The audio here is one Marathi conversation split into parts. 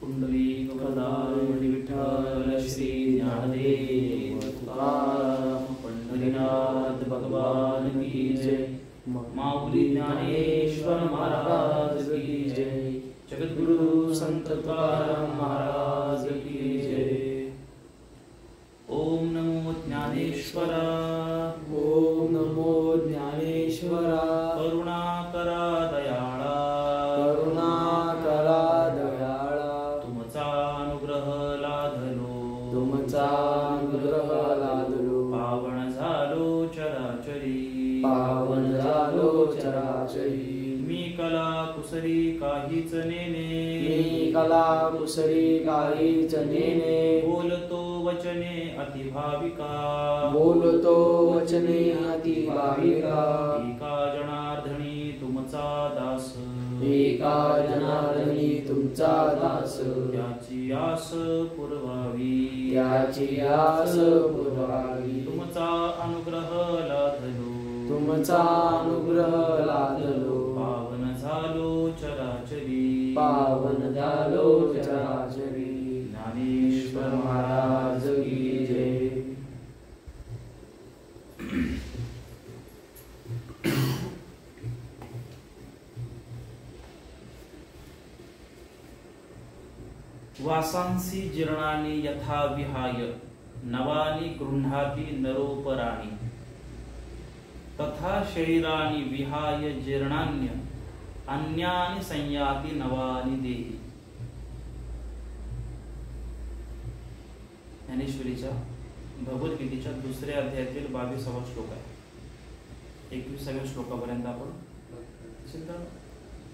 पुंडलिक वरदान विठ्ठल श्री ज्ञानदेव तुकाराम पंढरीनाथ भगवान की जय। माऊली ज्ञानेश्वर महाराज की जय। जगद्गुरु संत तुकाराम महाराज की जय। ओम नमो ज्ञानेश्वरा। ओम नमो ज्ञानेश्वरा। करुणाकरा दयाळा। करुणाकरा दयाळा। तुमचा अनुग्रह लाधलो। तुमचा अनुग्रह लादलो। पावन झालो चराचरी। पावन झालो चराचरी। मी कला कुसरी काहीच नेने। मी कला कुसरी काहीच नेने। बोलतो वचने अतिभाविका। बोलतो वचने अतिभाविका। एका जनार्दनी तुमचा दास। एका जनार्दनी तुमचा दास। त्याची आस पुरवावी। त्याची आस पुरवावी। तुमचा अनुग्रह लाधलो। तुमचा अनुग्रह लादलो। पावन झालो चराचरी। पावन झालो चराचरी। ज्ञानेश्वर महाराज की जय। वासांसी जीर्णानि यथा विहाय नवानि गृह्णाति नरोपराणि तथा शरीरानि विहाय जीर्णान्य अन्यानि संयाति नवानि देहि। ज्ञानेश्वरीच्या भगवद्गीतेच्या दुसऱ्या अध्यायातील 22वा श्लोक आहे। 21व्या श्लोकापर्यंत आपण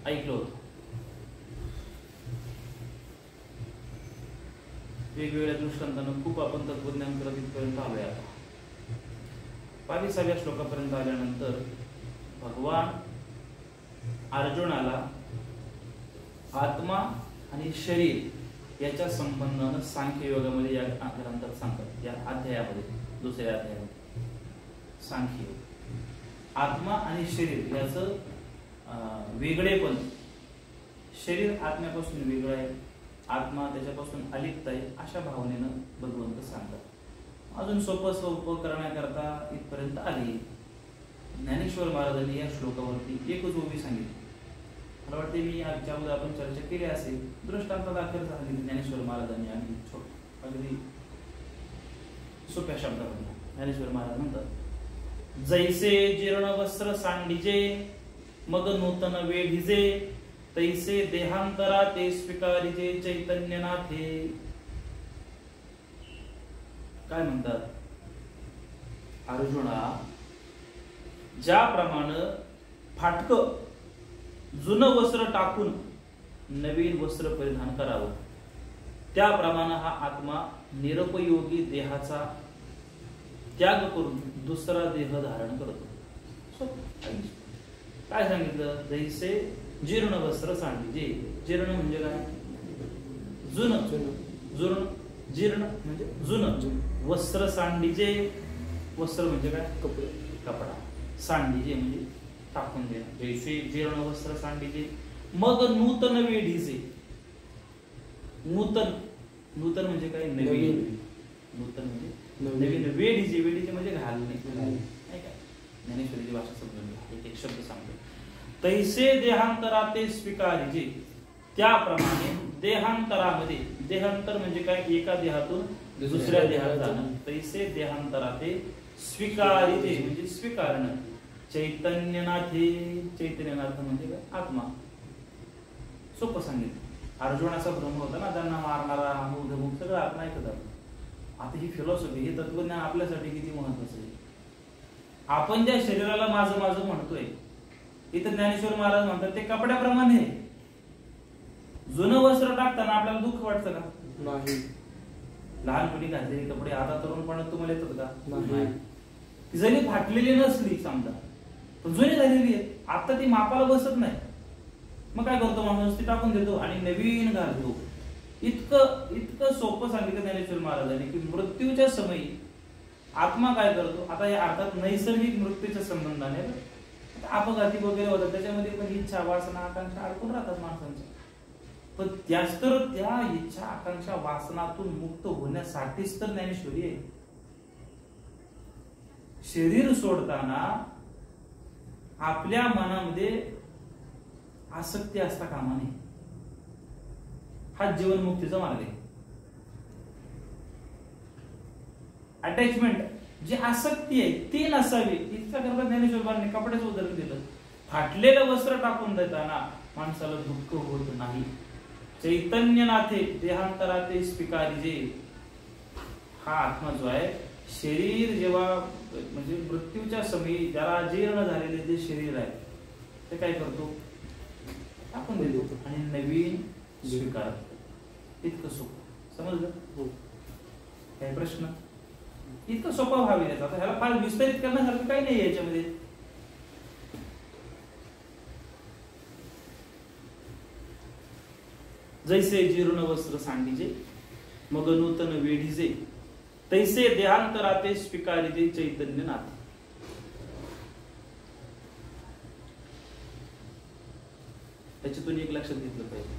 ऐकलो होतो। वेगवेगळ्या दृष्टांतानं खूप आपण तत्वज्ञान करत इथपर्यंत आलोय। आता 22व्या श्लोकापर्यंत आल्यानंतर भगवान अर्जुनाला आत्मा आणि शरीर याच्या संबंधानं सांख्य योगामध्ये या ग्रंथात सांगतात। या अध्यायामध्ये दुसऱ्या अध्यायामध्ये सांख्य योग आत्मा आणि शरीर याचं वेगळेपण। शरीर आत्म्यापासून वेगळं आहे, आत्मा त्याच्यापासून अलिप्त आहे, अशा भावनेनं भगवंत सांगतात। अजून सोपं करण्याकरता इथपर्यंत आली। ज्ञानेश्वर महाराजांनी या श्लोकावरती एकच ओवी सांगितली। मला वाटते मी याच्या अगोदर आपण चर्चा केली असेल। दृष्टांत दाखल झाली ज्ञानेश्वर महाराजांनी आणि अगदी सोप्या शब्दामध्ये ज्ञानेश्वर महाराज म्हणतात, जैसे जीर्ण वस्त्र सांडिजे मग नूतन वेढिजे तैसे देहांतरा ते स्वीकारिजे चैतन्यनाथे। काय म्हणतात, अर्जुना ज्याप्रमाणे फाटकं जुनं वस्त्र टाकून नवीन वस्त्र परिधान करावं त्याप्रमाणे हा आत्मा निरुपयोगी देहाचा त्याग करून दुसरा देह धारण करतो। काय सांगितलं, जैसे जीर्ण वस्त्र सांडिजे। जीर्ण म्हणजे काय, जुनं। जुर्ण जीर्ण म्हणजे जुनं। वस्त्र सांडिजे, वस्त्र म्हणजे काय, कपडा। सांडिजे म्हणजे टाकून देणं। जैसे जीर्ण वस्त्र सांडिजे मग नूतन वेढीजे। नूतन म्हणजे काय, नवीन। नूतन म्हणजे नवीन। वेढीजे, वेढीजे म्हणजे घालणे, नाही काय। ज्ञानेश्वरीची भाषा समजून घ्या, एक शब्द सांगतो। तैसे देहांतराते स्वीकारिजे, त्याप्रमाणे देहांतरामध्ये, देहांतर म्हणजे काय, एका देहातून दुसऱ्या देहात जाणं। तैसे देहांतराते स्वीकारिजे म्हणजे स्वीकारणं। चैतन्यनाथे, चैतन्यनाथ म्हणजे काय, आत्मा। सोपं सांगितलं। अर्जुनाचा भ्रम होता ना, त्यांना मारणारा अमुक सगळं आत्मा ऐकतात। आता ही फिलॉसॉफी, हे तत्वज्ञान आपल्यासाठी किती महत्वाचं आहे। आपण ज्या शरीराला माझं माझं म्हणतोय, इथं ज्ञानेश्वर महाराज म्हणतात ते कपड्याप्रमाणे। जुनं वस्त्र टाकताना आपल्याला दुःख वाटतं का, नाही। लहानपणी घातलेले कपडे आता तरुणपणात तुम्हाला येतात का, नाही। जरी फाटलेली नसली समजा, पण जुनी झालेली आहे, आता ती मापाला बसत नाही, मग काय करतो माणूस, ती टाकून देतो आणि नवीन घालतो। इतकं सोपं सांगितलं ज्ञानेश्वर महाराजांनी की मृत्यूच्या समयी आत्मा काय करतो, आता या अर्थात नैसर्गिक मृत्यूच्या संबंधाने अपघाती वगैरे होतात, त्याच्यामध्ये पण इच्छा वासना आकांक्षा अडकून राहतात माणसांच्या। पण त्याच तर त्या इच्छा आकांक्षा वासनातून मुक्त होण्यासाठीच तर ज्ञानेश्वरी आहे. शरीर सोडताना आपल्या मनामध्ये आसक्ती असता कामा नये. हा जीवनमुक्तीचा मार्ग आहे. अटॅचमेंट जी आसक्ती आहे ती नसावी. इतका करता ज्ञानेश्वरांनी कपड्याचं उदाहरण दिलं. फाटलेलं वस्त्र टाकून देताना माणसाला दुःख होत नाही. चैतन्य नाथे देहांतराते स्वीकारिजे. हा आत्मा जो आहे, शरीर जेव्हा म्हणजे मृत्यूच्या समयी ज्याला जीर्ण झालेले जे शरीर आहे ते काय करतो, टाकून देतो आणि नवीन स्वीकार. इतकं सोपं समजलं? काही प्रश्न? इतकं सोपा व्हावी याचा. आता ह्याला फार विस्तारित करण्यासारखं काही नाही याच्यामध्ये. जैसे जीर्ण वस्त्र सांडीजे मग नूतन वेढीजे तैसे देहांतराते स्वीकारिजे चैतन्य नाथ. त्याच्यातून एक लक्षात घेतलं पाहिजे,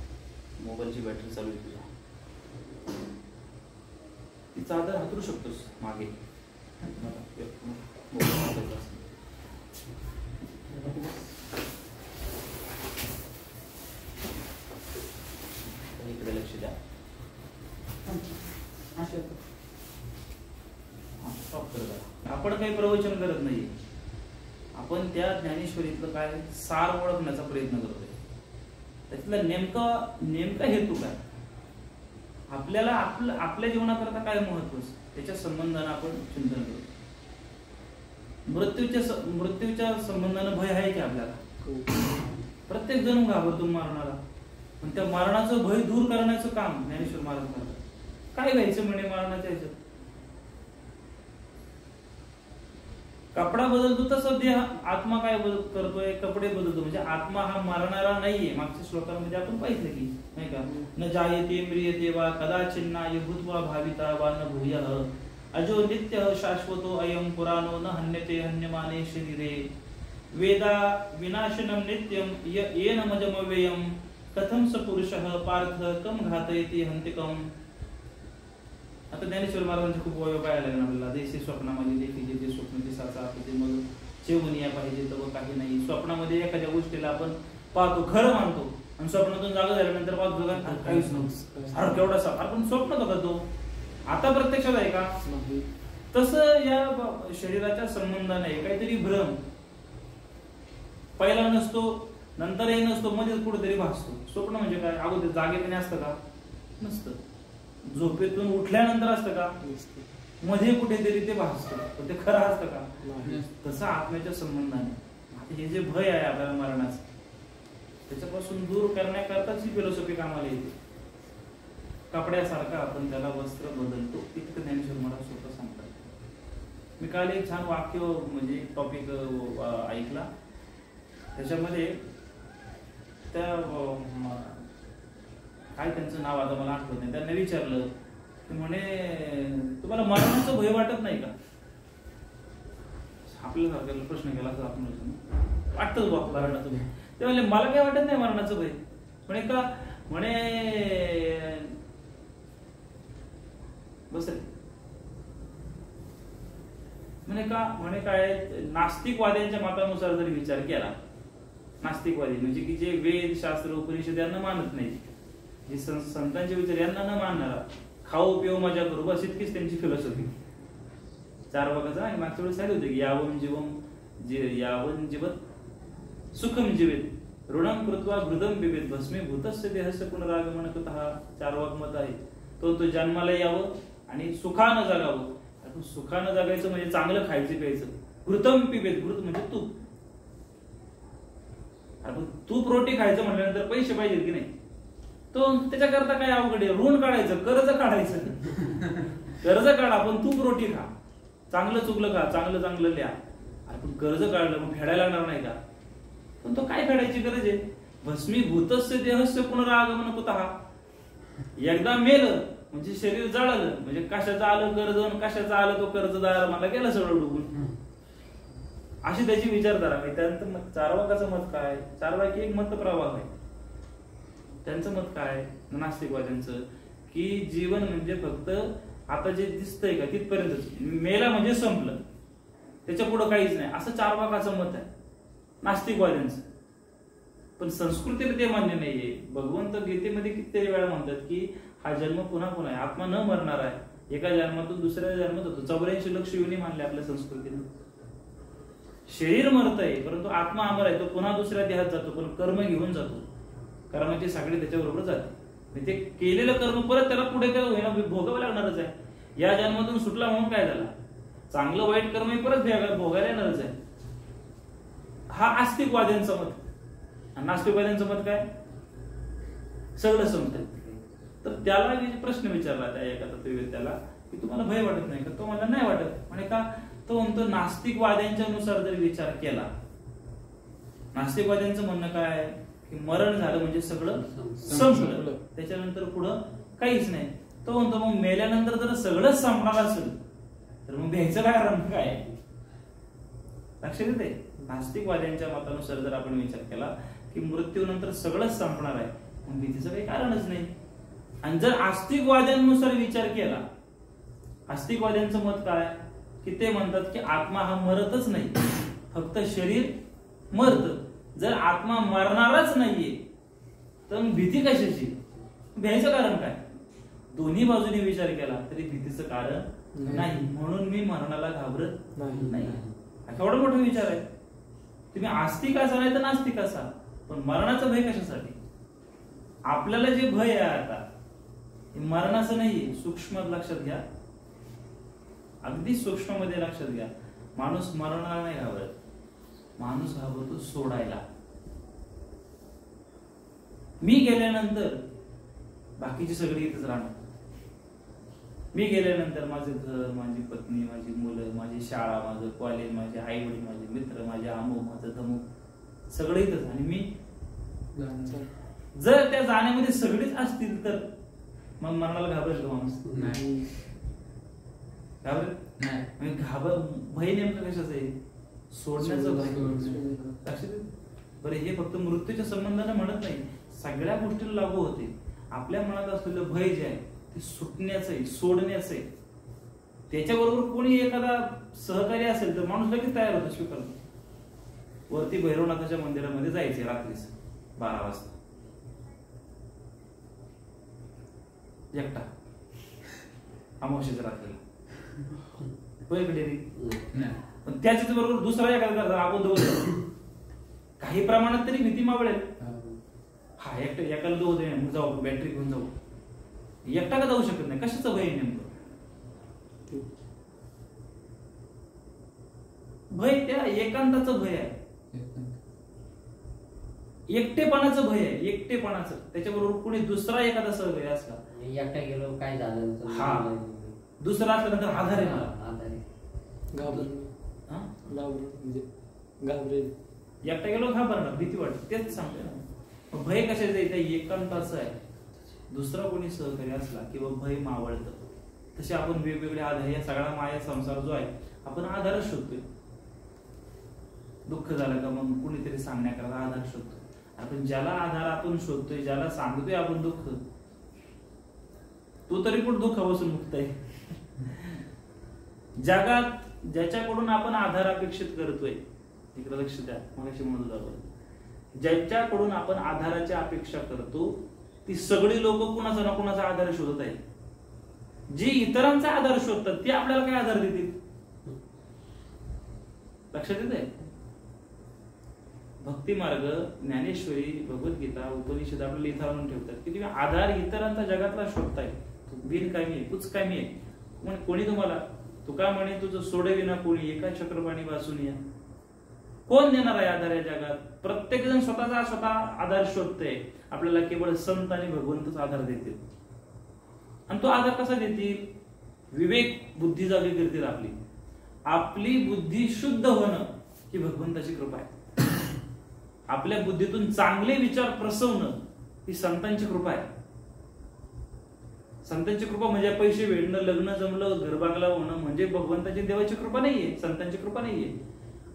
मोबाईलची बॅटरी चालू आहे तुझ्या, ती चादर हातरू शकतोस मागे. इकडे लक्ष द्या. आपण काही प्रवचन करत नाही, आपण त्या ज्ञानेश्वरीतलं काय सार ओळखण्याचा प्रयत्न करतोय. त्यातला नेमका हेतू काय, आपल्याला आपल्या जीवनाकरता काय महत्व, त्याच्या संबंधाने आपण चिंतन करतो. मृत्यूच्या संबंधाने भय आहे की आपल्याला? प्रत्येक जण घाबरतो मरणाला. पण त्या मरणाचं भय दूर करण्याचं काम ज्ञानेश्वर महाराज करतात. काय व्हायचं म्हणे मरणाच्या ह्याच्यात? कपडा बदलतो तसं देह आत्मा काय करतोय, कपडे बदलतो. म्हणजे आत्मा हा मरणारा नाहीये. मागच्या श्लोकांमध्ये आपण पाहिलं की नाही का, न जायते म्रियते वा कदाचिन्नाय भूत्वा भाविता वा न भूयः अजो नित्य शाश्वतो अयं पुराणो न हन्यते हन्यमाने शरीरे वेदा विनाशनम नित्यम येन मजमव्ययम कथम स पुरुषः पार्थ कम घातयति हंतिकम. आता ज्ञानेश्वर महाराजांचे खूप वय पाहायला लागणार आपल्याला. जैसे स्वप्नामध्ये देखील जे स्वप्न दिसाचा आपले मग जेवणीया पाहिजे तर काही नाही. स्वप्नामध्ये एखाद्या गोष्टीला आपण पाहतो, खरं मानतो, आणि स्वप्नातून जागा झाल्यानंतर पाहतो काहीच नव्हतं, अरे केवढा आपण स्वप्न बघतो. आता प्रत्यक्षात आहे का? तसं या शरीराच्या संबंधाने काहीतरी भ्रम पहिला नसतो, नंतरही नसतो, मध्ये कुठेतरी भासतो. स्वप्न म्हणजे काय? अगोदर जागेपणे असतं का? नसतं. झोपेतून उठल्यानंतर असतं का? मध्ये कुठेतरी ते भासतं, पण ते खरं असतं का? तसं आत्म्याच्या संबंधाने हे जे भय आहे आपल्याला मरणाचं, त्याच्यापासून दूर करण्याकरताच ही फिलॉसॉफी कामाला येते. कपड्यासारखा आपण त्याला वस्त्र बदलतो, इतकं ज्ञानेश्वर महाराज स्वतः सांगतात. मी काल एक छान वाक्य म्हणजे टॉपिक ऐकला. त्याच्यामध्ये त्या काय त्यांचं नाव आता मला आठवत नाही, त्यांनी विचारलं की म्हणे तुम्हाला मरणाचं भय वाटत नाही का? आपल्यासारख्याला प्रश्न केला तर आपण वाटतच बा मरणाचं भय. ते म्हणले मला काय वाटत नाही मरणाचं भय. म्हणे का? म्हणे बस म्हणे का? म्हणे काय, नास्तिकवाद्यांच्या मतानुसार जरी विचार केला, नास्तिकवादी म्हणजे की जे वेद शास्त्र उपनिषद यांना मानत नाही, जे संतांचे विचार यांना न मानणारा, खाऊ पिऊ मजा करू बस इतकीच त्यांची फिलॉसॉफी. चार वागाचा आणि मागच्या वेळेस सांगितलं होतं की यावन जीवत सुखम जीवेत ऋणम कृत्वा घृदम बिबेत भस्मे भूतस्य देहस्य पुनरागमन कृतः. चार वाग मत आहे. तो जन्माला यावं आणि सुखानं जगावं. आपण सुखानं जगायचं म्हणजे चांगलं खायचं प्यायचं. घृतम पिबेत, घृत म्हणजे तूप. आपण तूप रोटी खायचं म्हटल्यानंतर पैसे पाहिजे की नाही? तो त्याच्याकरता काय अवघड आहे? ऋण काढायचं, कर्ज काढायचं. कर्ज काढा पण तूप रोटी खा, चांगलं चुकलं खा, चांगलं लिहा. आपण कर्ज काढलं मग फेडायला लागणार नाही का? पण तो काय फेडायची गरज आहे? भस्मीभूतस्य देहस्य पुनरागमन कुतः. एकदा मेलं म्हणजे शरीर जळालं म्हणजे कशाचं आलं कर्ज, कशाचं आलं तो कर्जदार मला गेला सगळं डुबून. अशी त्याची विचारधारा आहे. त्यानंतर चार वाकाचं मत काय? चार वाकी एक मत प्रवाह आहे. त्यांचं मत काय नास्तिकवाद्यांचं, की जीवन म्हणजे फक्त आता जे दिसतंय का तिथपर्यंतच, मेला म्हणजे संपलं, त्याच्या पुढे काहीच नाही, असं 4 वाकाचं मत आहे नास्तिकवाद्यांचं. पण संस्कृतीला ते मान्य नाहीये. भगवंत गीतेमध्ये कितीतरी वेळा म्हणतात की हा जन्म पुन्हा पुन्हा आहे, आत्मा न मरणार आहे, एका जन्मातून दुसऱ्या जन्मात होतो. 84 लक्ष योनी मानले आपल्या संस्कृतीनं. शरीर मरतंय परंतु आत्मा अमर आहे, तो पुन्हा दुसऱ्या देहात जातो, पण कर्म घेऊन जातो, कर्माची साखळी त्याच्याबरोबर जाते. ते केलेलं कर्म परत त्याला पुढे काय होईना भोगावं लागणारच आहे. या जन्मातून सुटला म्हणून काय झाला, चांगलं वाईट कर्म परत भोगायला येणारच आहे. हा आस्तिकवाद्यांचं मत. नास्तिकवाद्यांचं मत काय, सगळं संपतंय. तर त्याला प्रश्न विचारला त्या एका तत्ववेत्याला की तुम्हाला भय वाटत नाही का? तो मला नाही वाटत. म्हणे का? तो म्हणतो नास्तिकवाद्यांच्या नुसार जर विचार केला, नास्तिकवाद्यांचं म्हणणं काय की मरण झालं म्हणजे सगळं संपलं, त्याच्यानंतर पुढं काहीच नाही. तो म्हणतो मग मेल्यानंतर जर सगळंच संपणार असेल तर मग भ्यायचं कारण काय? लक्षात येते. नास्तिकवाद्यांच्या मतानुसार जर आपण विचार केला की मृत्यूनंतर सगळंच संपणार आहे, मग भीतीचं काही कारणच नाही. आणि जर आस्तिकवाद्यांनुसार विचार केला, आस्तिकवाद्यांचं मत काय की ते म्हणतात की आत्मा हा मरतच नाही, फक्त शरीर मरत. जर आत्मा मरणारच नाहीये तर भीती कशाची, भ्यायचं कारण काय? दोन्ही बाजूने विचार केला तरी भीतीचं कारण नाही, म्हणून मी मरणाला घाबरत नाही. केवढा मोठा विचार आहे. तुम्ही आस्तिक असा नाही तर नास्तिक असा, पण मरणाचं भय कशासाठी? आपल्याला जे भय आहे आता मरणाचं नाहीये. सूक्ष्म लक्षात घ्या, अगदी सूक्ष्म मध्ये लक्षात घ्या. माणूस मरणाला नाही घाबरत, माणूस घाबरतो सोडायला. मी गेल्यानंतर बाकीची सगळी इथेच राहणार. मी गेल्यानंतर माझं घर, माझी पत्नी, माझी मुलं, माझी शाळा, माझं कॉलेज, माझे आई वडील, माझे मित्र, माझे अमुक, माझं धमुक सगळं इथंच. आणि मी जर त्या जाण्यामध्ये सगळीच असतील तर मग मरणाला घाबरेल का माणूस? नाही घाबरेल नाही. भय नेमकं कशाचं आहे? सोडण्याचं भय. लक्षात. बरं, हे फक्त मृत्यूच्या संबंधाने म्हणत नाही, सगळ्या गोष्टीला लागू होते. आपल्या मनात असलेलं भय जे आहे ते सुटण्याचं आहे, सोडण्याचं आहे. त्याच्याबरोबर कोणी एखादा सहकारी असेल तर माणूस लगेच तयार होतो स्वीकारतो. वरती भैरवनाथाच्या मंदिरामध्ये जायचे रात्रीच 12 वाजता एकटा, अमावस्येच्या रात्रीला. पण त्याच्याच बरोबर दुसरा एखादा आपण काही प्रमाणात तरी भीती मावळेल. हा एकटा एकाला दोघ जाऊ, बॅटरी घेऊन जाऊ. एकटा का जाऊ शकत नाही? कशाचं भय नेमकं? भय त्या एकांताचं भय आहे, एकटेपणाचं भय आहे, एकटेपणाचं. त्याच्याबरोबर कोणी दुसरा एखादा सहभय असला, एकटा गेलो काय झालं, हा दुसरा असल्यानंतर आधार आहे मला, एकटा गेलो घाबरणार, भीती वाटते. तेच सांगतोय ना. भय कशाचं आहे? त्या एकांताचं आहे. दुसरा कोणी सहकारी असला किंवा भय मावळतं. तसे आपण वेगवेगळे आधार, या सगळा माया संसार जो आहे आपण आधारच शोधतोय. दुःख झालं का मग कुणीतरी सांगण्याकरता आधार शोधतो. आपण ज्याला आधार आपण शोधतोय, ज्याला सांगतोय आपण दुःख, तो तरी पण दुःखापासून मुक्त आहे. जगात ज्याच्याकडून आपण आधार अपेक्षित करतोय, इकडे लक्ष द्या, मगाशी म्हणत होतो आपण, ज्याच्याकडून आपण आधाराची अपेक्षा करतो ती सगळी लोक कुणाचा ना कुणाचा आधार शोधत आहेत. जी इतरांचा आधार शोधतात ते आपल्याला काय आधार देतील? लक्षात येते. भक्ती मार्ग, ज्ञानेश्वरी, भगवद्गीता, उपनिषद आपल्याला इथं आणून ठेवतात की तुम्ही आधार इतरांचा जगातला शोधताय. बिनकामी आहे, कुचकामी आहे. कोणी तुम्हाला, तुका म्हणे तुझं सोडविना कोणी, एका चक्रपाणी वाचून या. कोण देणार आहे आधार या जगात? प्रत्येक जण स्वतःचा स्वतः आधार शोधतोय. आपल्याला केवळ संत आणि भगवंतच आधार देतील. आणि तो आधार कसा देतील? विवेक बुद्धी जागी करतील आपली. आपली बुद्धी शुद्ध होणं ही भगवंताची कृपा आहे. आपल्या बुद्धीतून चांगले विचार प्रसवणं ही संतांची कृपा आहे. संतांची कृपा म्हणजे पैसे भेटणं, लग्न जमलं, घर बांगला होणं म्हणजे भगवंताची, देवाची कृपा नाहीये, संतांची कृपा नाहीये.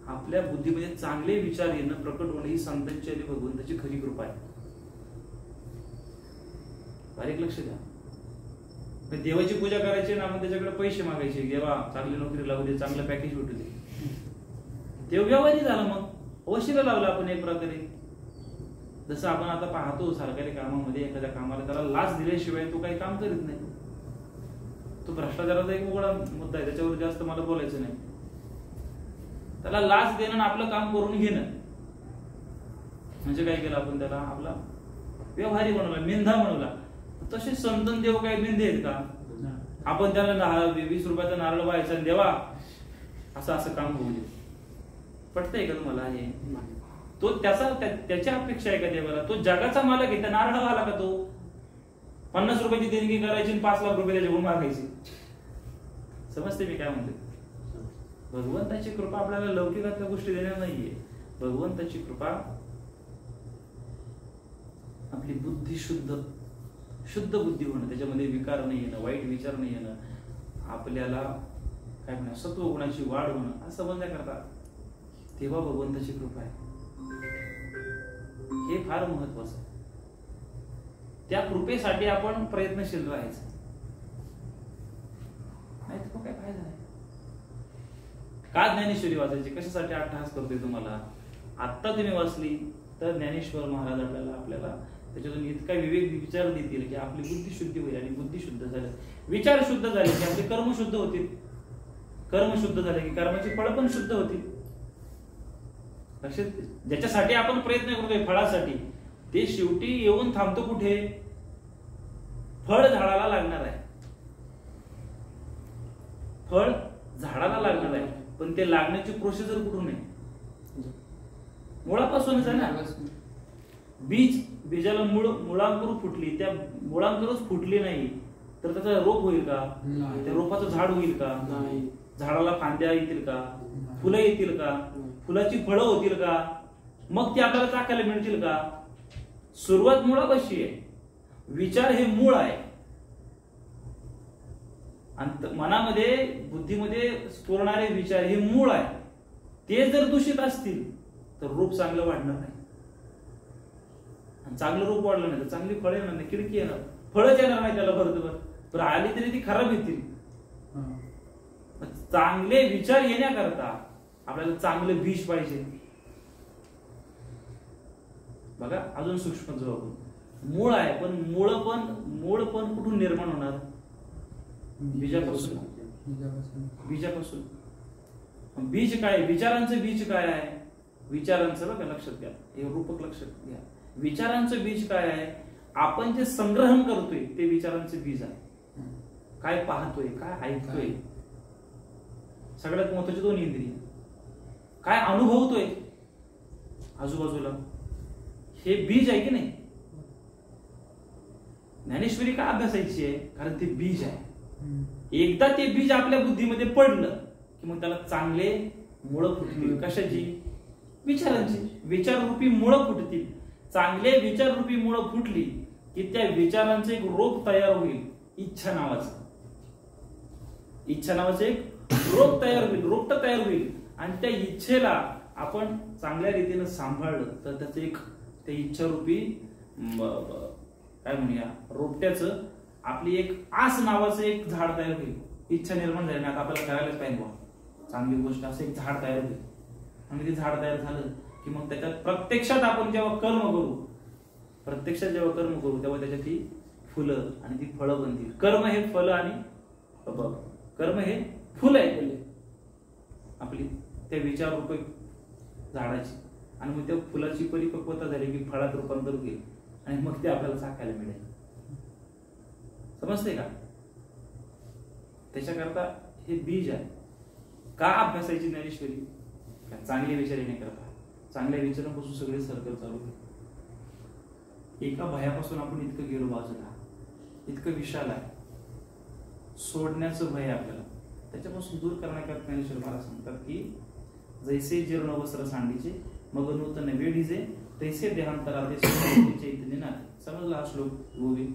आपल्या बुद्धीमध्ये चांगले विचार येणं, प्रकट होणं ही संतांची आणि भगवंताची खरी कृपा आहे. बारीक लक्ष द्या. देवाची पूजा करायची ना आपण त्याच्याकडे पैसे मागायचे, देवा चांगली नोकरी लागू दे, चांगलं पॅकेज भेटू दे. देव व्यवहारी झाला, मग वशिला लावला आपण एक प्रकारे. जसं आपण आता पाहतो सरकारी कामामध्ये एखाद्या कामाला त्याला लाच दिल्याशिवाय तो काही काम करीत नाही. तो भ्रष्टाचाराचा एक उघडा मुद्दा आहे, त्याच्यावर जास्त मला बोलायचं नाही. त्याला लाच देणं आणि आपलं काम करून घेणं म्हणजे काय केलं आपण, त्याला आपला व्यवहारी बनवला, मेंढा बनवला. तसे संतन देव काही मेंढे आहेत का? आपण त्याला 20 रुपयाचा नारळ व्हायचा आणि देवा असं असं काम होऊ दे, पटतंय का तुम्हाला? हे तो त्याची अपेक्षा आहे का देवाला? तो जगाचा मालक आहे, त्या नारळ आला का तो 50 रुपयाची देणगी करायची आणि 5 लाख रुपये त्याच्याकडून मागायचे? समजते मी काय म्हणते? भगवंताची कृपा आपल्याला लौकिकातल्या गोष्टी देणार नाहीये. भगवंताची कृपा आपली बुद्धी शुद्ध बुद्धी होणं, त्याच्यामध्ये विकार नाही येणं, वाईट विचार नाही येणं, आपल्याला काय म्हणा सत्व गुणाची वाढ होणं, असं समजण्याकरता तेव्हा भगवंताची कृपा आहे. हे फार महत्वाचं आहे. त्या कृपेसाठी आपण प्रयत्नशील राहायचं, नाही तर काय फायदा नाही. का ज्ञानेश्वरी वाचायची? कशासाठी अट्टहास करतोय तुम्हाला? आत्ता तुम्ही वाचली तर ज्ञानेश्वर महाराज आपल्याला त्याच्यातून इतका विवेक विचार देतील की आपली बुद्धी शुद्धी होईल. आणि बुद्धी शुद्ध झाली, विचार शुद्ध झाले की आपले कर्म शुद्ध होतील. कर्म शुद्ध झाले की कर्माची फळं पण शुद्ध होतील. लक्षात, ज्याच्यासाठी आपण प्रयत्न करतोय फळासाठी, ते शेवटी येऊन थांबतो कुठे? फळ झाडाला लागणार आहे. फळ झाडाला लागणार आहे, पण ते लागण्याची प्रोसिजर कुठून आहे? मुळापासूनच आहे ना. बीजाला मुळांकुर फुटली, त्या मुळांकुरच फुटली नाही तर त्याचा रोप होईल का? त्या रोपाचं झाड होईल का? झाडाला फांद्या येतील का? फुलं येतील का? फुलाची फळं होतील का? मग ती आपल्याला चाकायला मिळतील का? सुरुवात मुळापाशी आहे. विचार हे मूळ आहे. आणि मनामध्ये बुद्धीमध्ये स्फुरणारे विचार हे मूळ आहे. ते जर दूषित असतील तर रूप चांगलं वाढणार नाही. चांगलं रूप वाढलं नाही तर चांगली फळं येणार नाही, किडकी येणार, फळच येणार नाही त्याला. बरोबर आली तरी ती खराब येतील. चांगले विचार येण्याकरता आपल्याला चांगलं बीज पाहिजे. बघा अजून सूक्ष्म जवळ मूळ आहे, पण मूळ पण कुठून निर्माण होणार? बीजापासून. बीज काय? विचारांचं बीज काय आहे? विचारांचं बघा लक्षात घ्या, हे रूपक लक्षात घ्या. विचारांचं बीज काय आहे? आपण जे संग्रहण करतोय ते विचारांचं बीज आहे. काय पाहतोय, काय ऐकतोय, सगळ्यात महत्वाचे 2 इंद्रिय. काय अनुभवतोय आजूबाजूला, हे बीज आहे की नाही? ज्ञानेश्वरी का अभ्यासायची आहे? कारण ते बीज आहे. एकदा ते बीज आपल्या बुद्धीमध्ये पडलं की मग त्याला चांगले मुळं फुटतील. कशाची? विचारांची. विचाररूपी मुळं फुटतील. चांगले विचाररूपी मुळं फुटली की त्या विचारांचं एक रोप तयार होईल, इच्छा नावाचं. इच्छा नावाचं एक रोप तयार होईल, रोपट तयार होईल. आणि त्या इच्छेला आपण चांगल्या रीतीने सांभाळलं तर त्याचं एक त्या इच्छारूपी काय म्हणूया रोपट्याचं आपली एक आस नावाचं एक झाड तयार होईल. इच्छा निर्माण झाली, आता आपल्याला करायलाच पाहिजे चांगली गोष्ट, असं एक झाड तयार होईल. आणि ते झाड तयार झालं की मग त्याच्यात प्रत्यक्षात आपण जेव्हा कर्म करू तेव्हा त्याच्यात ती फुलं आणि ती फळं बनतील. कर्म हे फलं आणि कर्म हे फुलं आहे आपली त्या विचार रूप झाडाची. आणि मग त्या फुलाची परिपक्वता झाली की फळात रूपांतर होईल आणि मग ते आपल्याला चाखायला मिळेल. समजते का? त्याच्याकरता हे बीज आहे. का अभ्यासायची ज्ञानेश्वरी? चांगले विचार येण्याकरता. चांगल्या विचारांपासून सगळे सर्कल चालू होते. एका भयापासून आपण इतकं गेलो बाजूला, इतकं विशाल आहे, सोडण्याचं भय आपल्याला, त्याच्यापासून दूर करण्याकरता ज्ञानेश्वर मला सांगतात की जैसे जीर्ण वस्त्र सांडीचे मग नूतन वेढीचे तैसे देहांतरा ते चैतन्य ना. समजला हा श्लोक गोवी?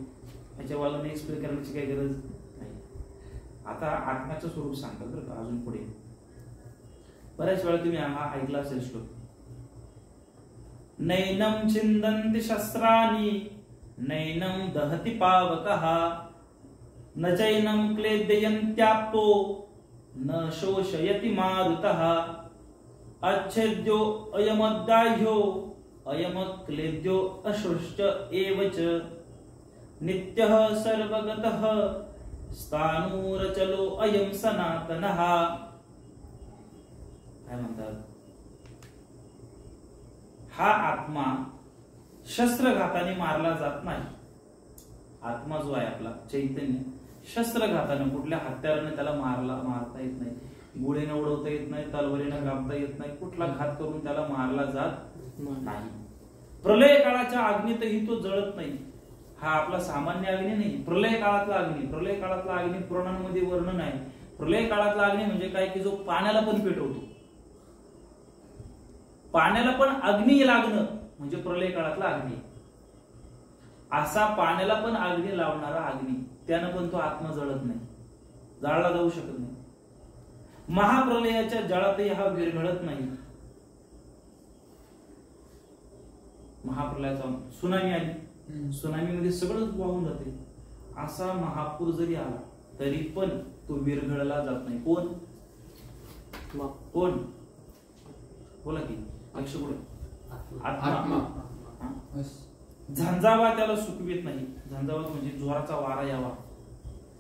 याच्या वाला एक्सप्लेन करण्याची काही गरज नाही. आता आत्म्याचं स्वरूप सांगतात बरं का अजून पुढे. बऱ्याच वेळा तुम्ही हा ऐकला असेल श्लोक. नैनम चिंदन्ति शस्त्राणि नैनं दहति पावकः न चैनं क्लेदयन्त्यापो न शोषयति मारुतः अच्छेद्यो अयमद्दाह्यो अयमक्लेद्यो अशोष्ट एव च नित्यः सर्वगतः स्थाणुरचलो अयं सनातनः. काय म्हणतात? हा आत्मा शस्त्रघाताने मारला जात नाही. आत्मा जो आहे आपला चैतन्य शस्त्रघाताने कुठल्या हत्याराने त्याला मारता येत नाही, गोळीने उडवता येत नाही, तलवारीने कापता येत नाही, कुठला घात करून त्याला मारला जात नाही. प्रलय काळाच्या अग्नीतही तो जळत नाही. हा आपला सामान्य अग्नी नाही, प्रलय काळातला अग्नी. प्रलय काळातला अग्नी पुराणांमध्ये वर्णन आहे. प्रलय काळातला अग्नी म्हणजे काय की जो पाण्याला पण पेटवतो. पाण्याला पण अग्नी लागणं म्हणजे प्रलय काळातला अग्नी. असा पाण्याला पण अग्नी लावणारा अग्नी, त्यानं पण तो आत्मा जळत नाही, जाळला जाऊ शकत नाही. महाप्रलयाच्या जळातही हा विरघळत नाही. महाप्रलयाचा सुनामी आली, सुनामीमध्ये सगळंच वाहून जाते. असा महापूर जरी आला तरी पण तो विरघळला जात नाही. कोण कोण बोला की लक्ष कुठे? आत्मा. झंझावा त्याला सुकवीत नाही. झंझावात म्हणजे जोराचा वारा यावा,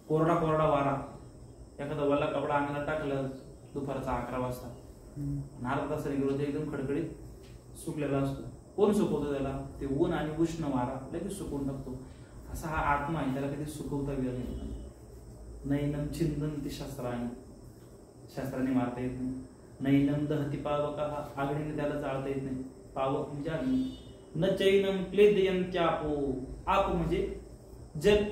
कोरडा कोरडा वारा. एखादा वल्ला कपडा अंगाला टाकलं दुपारचा 11 वाजता, अर्धा तासाने गेलो ते एकदम खडखडीत सुकलेला असतो. कोण सुकवतो त्याला? ते ऊन आणि उष्ण वारा लगेच सुकवून टाकतो. असा हा आत्मा आहे, त्याला कधी सुकवता वेळ नाही. नैनम छिंदन्ति शस्त्राने, शस्त्राने मारता येत नाही. नैनम दहति पावकः, अग्नीने त्याला जाळता येत नाही. पावक म्हणजे अग्नी. न चैनम क्लेदयन्त्यापो, आप म्हणजे जल,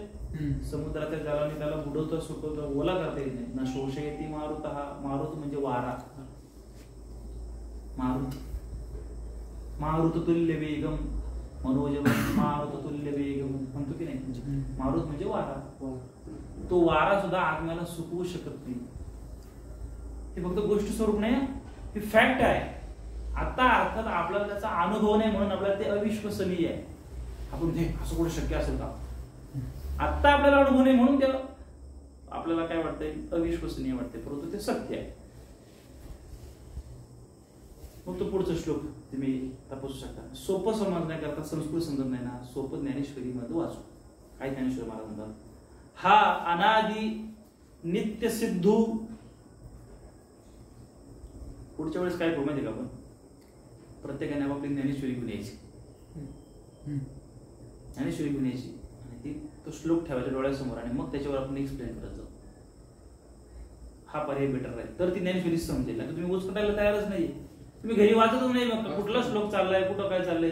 समुद्राच्या जलाने त्याला बुडवता सुकवता ओला करता येत नाही. न शोषयति मारुतः, मारुत म्हणजे वारा. मारुत, मारुत तुल्य वेगम मनोजव, मारुत तुल्य वेगम म्हणतो की नाही. मारुत म्हणजे वारा. तो वारा सुद्धा आत्म्याला सुकवू शकत नाही. हे फक्त गोष्ट स्वरूप नाही, हे फॅक्ट आहे. आता अर्थात आपल्याला त्याचा अनुभव नाही म्हणून आपल्याला ते अविश्वसनीय आहे. आपण हे असं कुठं शक्य असेल का? आता आपल्याला अनुभव नाही म्हणून ते आपल्याला काय वाटतंय? अविश्वसनीय वाटतंय, परंतु ते सत्य आहे. मग तो पुढचा श्लोक तुम्ही तपासू शकता. सोपं समजण्याकरता संस्कृत समजत नाही ना, सोपं ज्ञानेश्वरी मध्ये वाचू. काय ज्ञानेश्वरी महाराज म्हणतात? हा अनादि नित्य सिद्धू. पुढच्या वेळेस काय करू माहिती का? आपण प्रत्येकाने आपली ज्ञानेश्वरी घेऊन यायची, ज्ञानेश्वरी घेऊन यायची आणि ती तो श्लोक ठेवायचा डोळ्यासमोर आणि मग त्याच्यावर आपण एक्सप्लेन करत जाऊ. हा पर्याय बेटर आहे, तर ती ज्ञानेश्वरी समजेल. आता तुम्ही उचकटायला तयारच नाही, तुम्ही घरी वाचतच नाही. मग कुठला श्लोक चाललाय, कुठं काय चाललंय,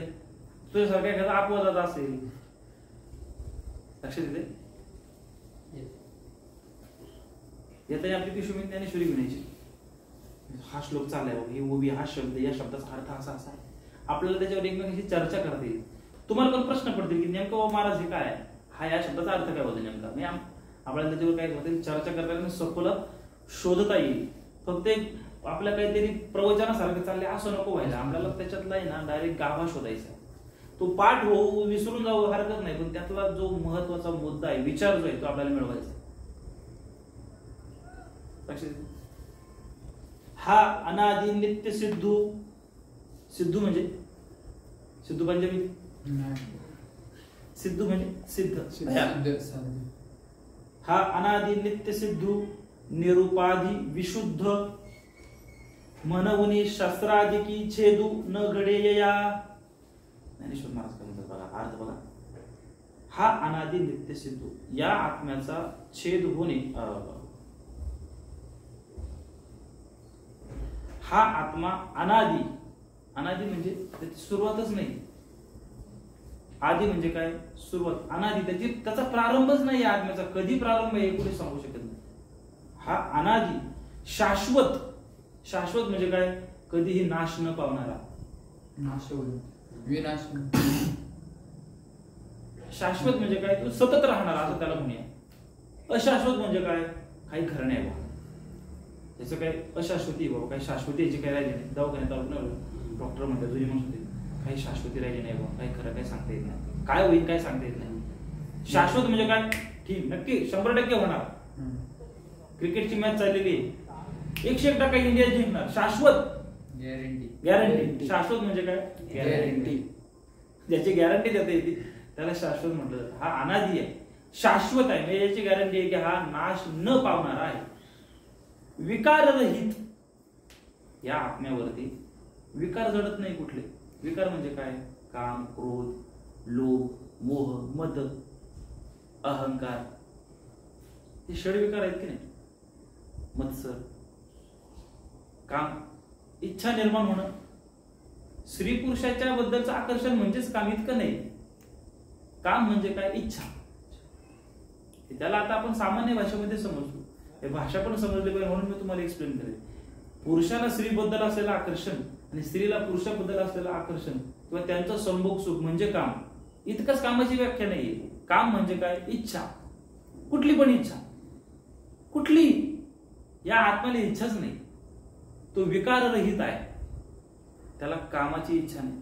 तुझ्यासारखा एखादा अपवादाचा असेल. लक्षात येते? येता आपली पिशवी ज्ञानेश्वरी घेऊन यायची. हा श्लोक चाललाय, ही उभी, हा शब्द, या शब्दाचा अर्थ असा असा आहे. आपल्याला त्याच्यावर एकमेकांशी चर्चा करता येईल. तुम्हाला पण प्रश्न पडतील की नेमकं महाराज हे काय, हा या शब्दाचा अर्थ काय होतो नेमका. मी आपल्याला त्याच्यावर काय होतं चर्चा करता सखोल शोधता येईल. फक्त आपल्या काहीतरी प्रवचनासारखं चाललंय असं नको व्हायला. आपल्याला त्याच्यातला आहे ना डायरेक्ट गाभा शोधायचा. तो पाठ होऊ विसरून जाऊ हरकत नाही, पण त्यातला जो महत्वाचा मुद्दा आहे, विचार जो आहे, तो आपल्याला मिळवायचा. हा अनादि नित्य सिद्धू. सिद्धू म्हणजे सिद्धू पंजाबी, सिद्धू म्हणजे सिद्ध. हा अनादि नित्य सिद्धू निरुपाधी विशुद्ध मनवुनी शस्त्राधिकी छेदू न घडेया. ज्ञानेश्वर महाराज काय म्हणतात बघा, अर्थ बघा. हा अनादि नित्य सिद्धू, या आत्म्याचा छेद होणे. हा आत्मा अनादि, अनादि म्हणजे त्याची सुरुवातच नाही. आदि म्हणजे काय? सुरुवात. अनादि त्याचा प्रारंभच नाही. या आत्म्याचा कधी प्रारंभ आहे कोणी सांगू शकत नाही. हा अनादि. शाश्वत. शाश्वत म्हणजे काय? कधीही नाश न पावणारा. विनाश. शाश्वत म्हणजे काय? तो सतत राहणारा असं त्याला म्हणूया. अशाश्वत म्हणजे काय? काही खरं नाही बाबा, त्याचं काय अशाश्वती बाबा, काही शाश्वती याची काही राहिली नाही. दवाखान्यात डॉक्टर म्हणतात जुनी म्हणत होते काही शाश्वती राहिली नाही बाबा, काही खरं काही सांगता येत नाही. काय होईल काय सांगता येत नाही. शाश्वत म्हणजे काय? ठीक, नक्की 100% होणार. क्रिकेटची मॅच चाललेली आहे, 101% इंडिया जिंकणार, शाश्वत गॅरंटी. शाश्वत म्हणजे काय? गॅरंटी. ज्याची गॅरंटी देता येते त्याला शाश्वत म्हटलं जातं. हा अनादी आहे, शाश्वत आहे, म्हणजे याची गॅरंटी आहे की हा नाश न पावणारा आहे. विकाररहित. या आत्म्यावरती विकार जडत नाही कुठले. विकार म्हणजे काय? काम, क्रोध, लोभ, मोह, मद, अहंकार, हे षडविकार आहेत की नाही? मत्सर, काम, इच्छा निर्माण होणं. स्त्री पुरुषाच्या बद्दलचं आकर्षण म्हणजेच काम, इतकं नाही. काम म्हणजे काय? इच्छा. त्याला आता आपण सामान्य भाषेमध्ये समजतो, हे भाषा पण समजली पाहिजे म्हणून मी तुम्हाला एक्सप्लेन करेन. पुरुषाला स्त्रीबद्दल असलेलं आकर्षण आणि स्त्रीला पुरुषाबद्दल असलेलं आकर्षण किंवा त्यांचं संभोग सुख म्हणजे काम. इतकंच कामाची व्याख्या नाहीये. काम म्हणजे काय? इच्छा, कुठली पण इच्छा, कुठली. या आत्म्याला इच्छाच नाही, तो विकाररहित आहे, त्याला कामाची इच्छा नाही.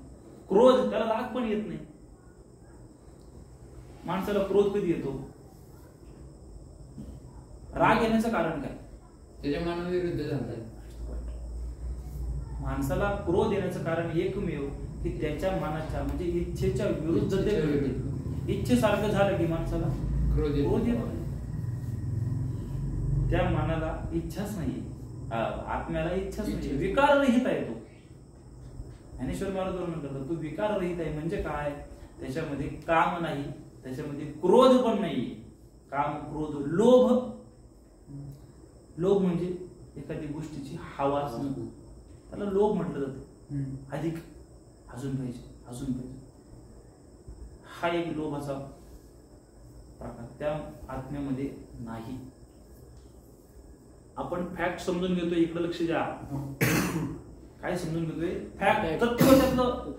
क्रोध, त्याला राग पण येत नाही. माणसाला क्रोध कधी येतो? राग येण्याचं कारण काय? त्याच्या मनाविरुद्ध झालंय. माणसाला क्रोध येण्याचं कारण एकमेव की त्याच्या मनाच्या म्हणजे इच्छेच्या विरुद्ध ते घडते. इच्छेसारखं झालं की माणसाला क्रोध येतो. त्या मनाला इच्छाच नाहीये, आत्म्याला इच्छाच नाही, विकाररहित आहे तो. ज्ञानेश्वर महाराज म्हणतात तो विकाररहित आहे म्हणजे काय? त्याच्यामध्ये काम नाही, त्याच्यामध्ये क्रोध पण नाहीये. काम, क्रोध, लोभ. लोभ म्हणजे एखादी गोष्टीची हवास, त्याला लोभ म्हटलं जातं. अधिक, अजून पाहिजे, अजून पाहिजे, हा एक लोभाचा प्रकार त्या आत्म्यामध्ये नाही. आपण फॅक्ट समजून घेतोय, इकडे लक्ष द्या. काय समजून घेतोय? फॅक्ट, तत्व, त्यातलं